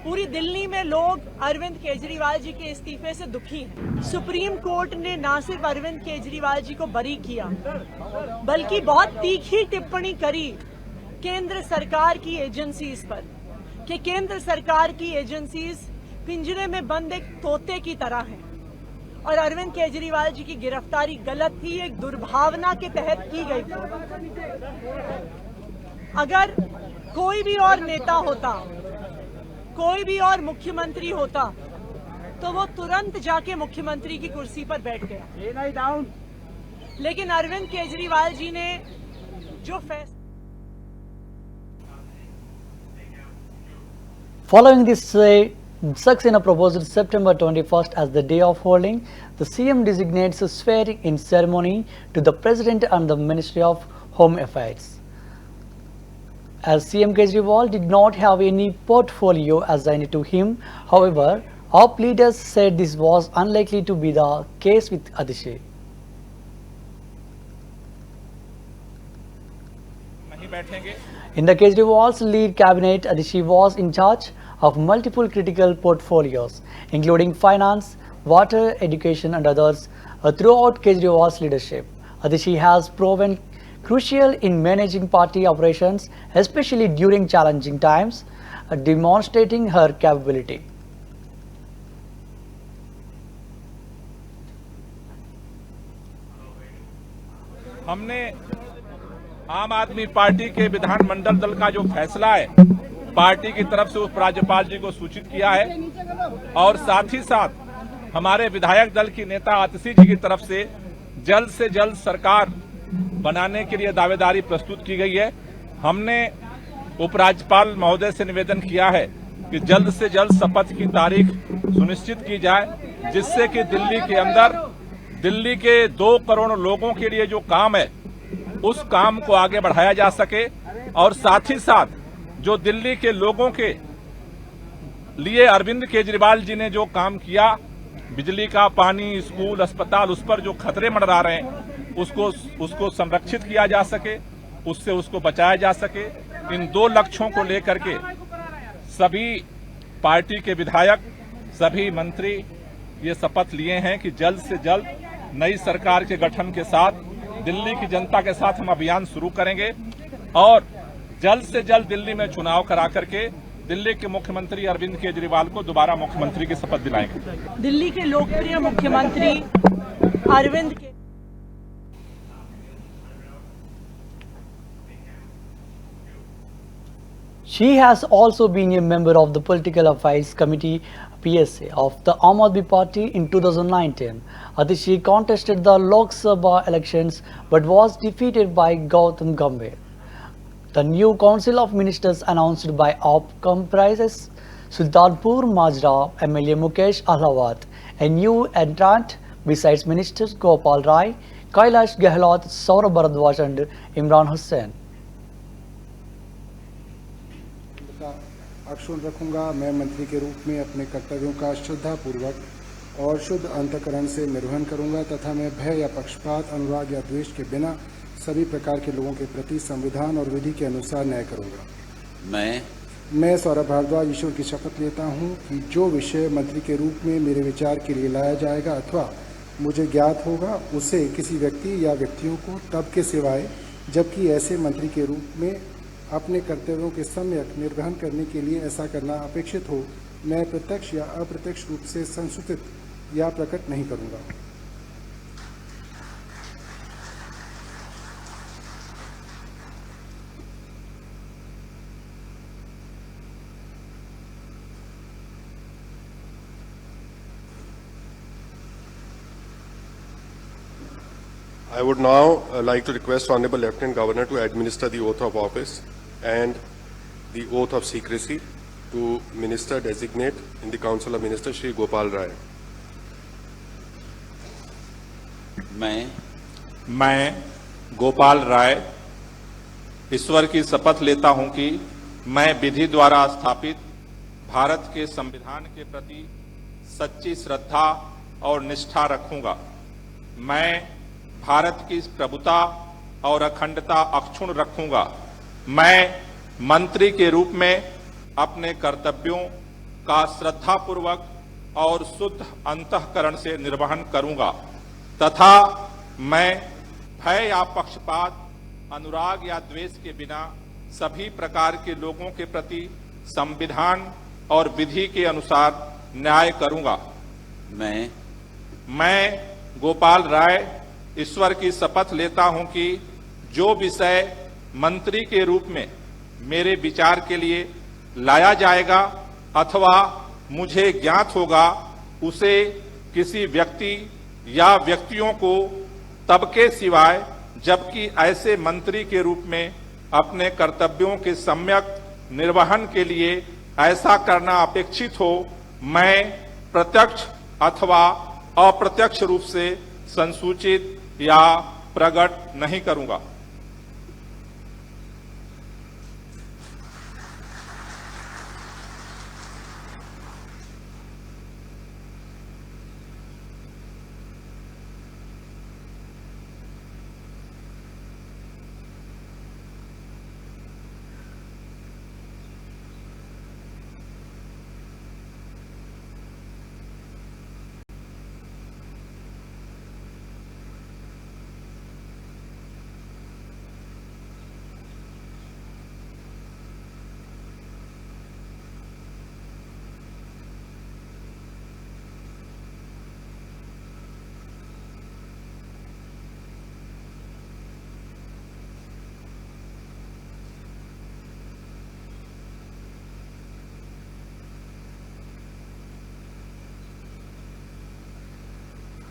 पूरी दिल्ली में लोग अरविंद केजरीवाल जी के इस्तीफे से दुखी हैं। सुप्रीम कोर्ट ने न सिर्फ अरविंद केजरीवाल जी को बरी किया, बल्कि बहुत तीखी टिप्पणी करी केंद्र सरकार की एजेंसीज पर कि केंद्र सरकार की एजेंसीज पिंजरे में बंद एक तोते की तरह हैं और अरविंद केजरीवाल जी की गिरफ्तारी गलत थी, एक दुर्भावना के तहत की गई थी। अगर कोई भी और नेता होता, कोई भी और मुख्यमंत्री होता तो वो तुरंत जाके मुख्यमंत्री की कुर्सी पर बैठ गया। लेकिन अरविंद केजरीवाल जी ने जो फैसला Following this, Saxena proposed September 21st as the day of holding the CM designates a swearing-in ceremony to the President and the Ministry of Home Affairs. As CM Kejriwal did not have any portfolio assigned to him, however, AAP leaders said this was unlikely to be the case with Atishi. In the Kejriwal's lead cabinet, Atishi was in charge of multiple critical portfolios, including finance, water, education and others. Throughout Kejriwal's leadership, Atishi has proven crucial in managing party operations, especially during challenging times, demonstrating her capability. हमने आम आदमी party के विधानमंडल दल का जो फैसला है, पार्टी की तरफ से उप राज्यपाल जी को सूचित किया है और साथ ही साथ हमारे विधायक दल की नेता आतिशी जी की तरफ से जल्द सरकार बनाने के लिए दावेदारी प्रस्तुत की गई है। हमने उपराज्यपाल महोदय से निवेदन किया है कि जल्द से जल्द शपथ की तारीख सुनिश्चित की जाए, जिससे कि दिल्ली के अंदर दिल्ली के 2 करोड़ लोगों के लिए जो काम है उस काम को आगे बढ़ाया जा सके, और साथ ही साथ जो दिल्ली के लोगों के लिए अरविंद केजरीवाल जी ने जो काम किया, बिजली का, पानी, स्कूल, अस्पताल, उस पर जो खतरे मंडरा रहे हैं उसको संरक्षित किया जा सके, उससे उसको बचाया जा सके। इन 2 लक्ष्यों को लेकर के सभी पार्टी के विधायक, सभी मंत्री ये शपथ लिए हैं कि जल्द से जल्द नई सरकार के गठन के साथ दिल्ली की जनता के साथ हम अभियान शुरू करेंगे और जल्द से जल्द दिल्ली में चुनाव करा करके दिल्ली के मुख्यमंत्री अरविंद केजरीवाल को दोबारा मुख्यमंत्री की शपथ दिलाएंगे। दिल्ली के लोकप्रिय मुख्यमंत्री अरविंद के She has also been a member of the Political Affairs Committee PSA of the Aam Aadmi Party in 2019. Atishi contested the Lok Sabha elections but was defeated by Gautam Gambhir. The new Council of Ministers announced by AAP comprises Sultanpur Majra MLA Mukesh Ahlawat, a new entrant besides Ministers Gopal Rai, Kailash Gehlot, Saurabh Bharadwaj and Imran Hussain. अक्षुण रखूंगा। मैं मंत्री के रूप में अपने कर्तव्यों का श्रद्धापूर्वक और शुद्ध अंतःकरण से निर्वहन करूंगा तथा मैं भय या पक्षपात, अनुराग या द्वेष के बिना सभी प्रकार के लोगों के प्रति संविधान और विधि के अनुसार न्याय करूंगा। मैं सौरभ भारद्वाज ईश्वर की शपथ लेता हूं कि जो विषय मंत्री के रूप में मेरे विचार के लिए लाया जाएगा अथवा मुझे ज्ञात होगा, उसे किसी व्यक्ति या व्यक्तियों को तब के सिवाय जबकि ऐसे मंत्री के रूप में अपने कर्तव्यों के सम्यक निर्वहन करने के लिए ऐसा करना अपेक्षित हो, मैं प्रत्यक्ष या अप्रत्यक्ष रूप से संसूचित या प्रकट नहीं करूंगा। I would now like to request Honorable Lieutenant Governor to administer the oath of office and the oath of secrecy to Minister Designate in the Council of Ministers, Shri Gopal Rai. मैं गोपाल राय ईश्वर की शपथ लेता हूं कि मैं विधि द्वारा स्थापित भारत के संविधान के प्रति सच्ची श्रद्धा और निष्ठा रखूंगा। मैं भारत की प्रभुता और अखंडता अक्षुण्ण रखूंगा। मैं मंत्री के रूप में अपने कर्तव्यों का श्रद्धापूर्वक और शुद्ध अंतःकरण से निर्वहन करूंगा तथा मैं भय या पक्षपात, अनुराग या द्वेष के बिना सभी प्रकार के लोगों के प्रति संविधान और विधि के अनुसार न्याय करूंगा। मैं गोपाल राय ईश्वर की शपथ लेता हूं कि जो विषय मंत्री के रूप में मेरे विचार के लिए लाया जाएगा अथवा मुझे ज्ञात होगा, उसे किसी व्यक्ति या व्यक्तियों को तब के सिवाय जबकि ऐसे मंत्री के रूप में अपने कर्तव्यों के सम्यक निर्वहन के लिए ऐसा करना अपेक्षित हो, मैं प्रत्यक्ष अथवा अप्रत्यक्ष रूप से संसूचित या प्रकट नहीं करूंगा।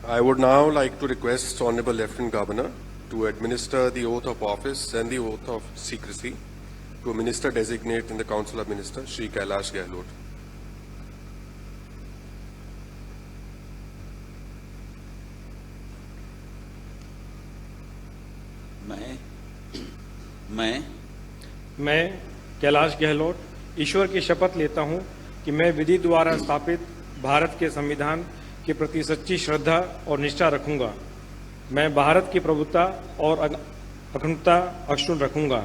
I would now like to request Honorable Lieutenant Governor to administer the oath of office and the oath of secrecy to Minister Designate in the Council of Ministers, Shri Kailash Gehlot. मैं कैलाश गहलोत ईश्वर की शपथ लेता हूं कि मैं विधि द्वारा स्थापित भारत के संविधान के प्रति सच्ची श्रद्धा और निष्ठा रखूंगा। मैं भारत की प्रभुता और अखंडता अक्षुण्ण रखूंगा।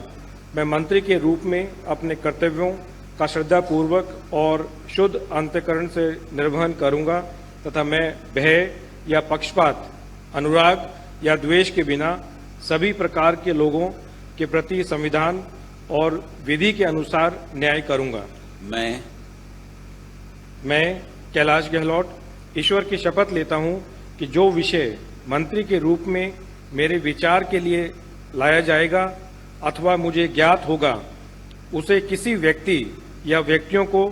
मैं मंत्री के रूप में अपने कर्तव्यों का श्रद्धापूर्वक और शुद्ध अंतःकरण से निर्वहन करूंगा तथा मैं भय या पक्षपात, अनुराग या द्वेष के बिना सभी प्रकार के लोगों के प्रति संविधान और विधि के अनुसार न्याय करूंगा। मैं कैलाश गहलोत ईश्वर की शपथ लेता हूं कि जो विषय मंत्री के रूप में मेरे विचार के लिए लाया जाएगा अथवा मुझे ज्ञात होगा, उसे किसी व्यक्ति या व्यक्तियों को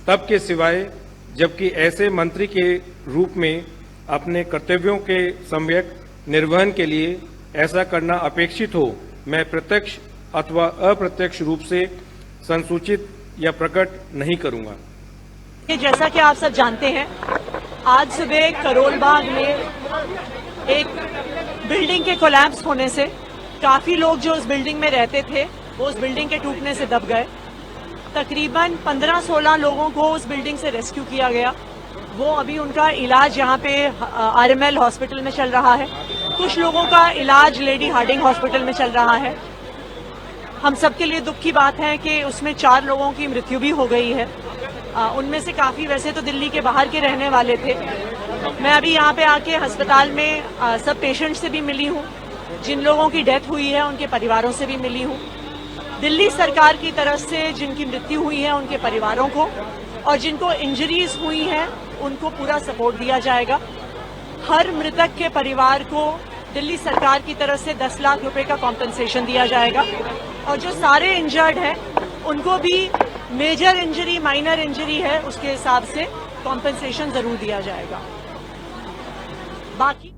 तब के सिवाय जबकि ऐसे मंत्री के रूप में अपने कर्तव्यों के सम्यक निर्वहन के लिए ऐसा करना अपेक्षित हो, मैं प्रत्यक्ष अथवा अप्रत्यक्ष रूप से संसूचित या प्रकट नहीं करूंगा। जैसा कि आप सब जानते हैं, आज सुबह करोल बाग में एक बिल्डिंग के कोलैप्स होने से काफी लोग जो उस बिल्डिंग में रहते थे वो उस बिल्डिंग के टूटने से दब गए। तकरीबन 15-16 लोगों को उस बिल्डिंग से रेस्क्यू किया गया। वो अभी उनका इलाज यहाँ पे RML हॉस्पिटल में चल रहा है। कुछ लोगों का इलाज लेडी हार्डिंग हॉस्पिटल में चल रहा है। हम सबके लिए दुख की बात है कि उसमें 4 लोगों की मृत्यु भी हो गई है। उनमें से काफी वैसे तो दिल्ली के बाहर के रहने वाले थे। मैं अभी यहाँ पे आके अस्पताल में सब पेशेंट से भी मिली हूँ। जिन लोगों की डेथ हुई है उनके परिवारों से भी मिली हूँ। दिल्ली सरकार की तरफ से जिनकी मृत्यु हुई है उनके परिवारों को और जिनको इंजरीज हुई हैं उनको पूरा सपोर्ट दिया जाएगा। हर मृतक के परिवार को दिल्ली सरकार की तरफ से 10 लाख रुपए का कॉम्पेंसेशन दिया जाएगा और जो सारे इंजर्ड हैं उनको भी मेजर इंजरी, माइनर इंजरी है उसके हिसाब से कॉम्पेंसेशन जरूर दिया जाएगा। बाकी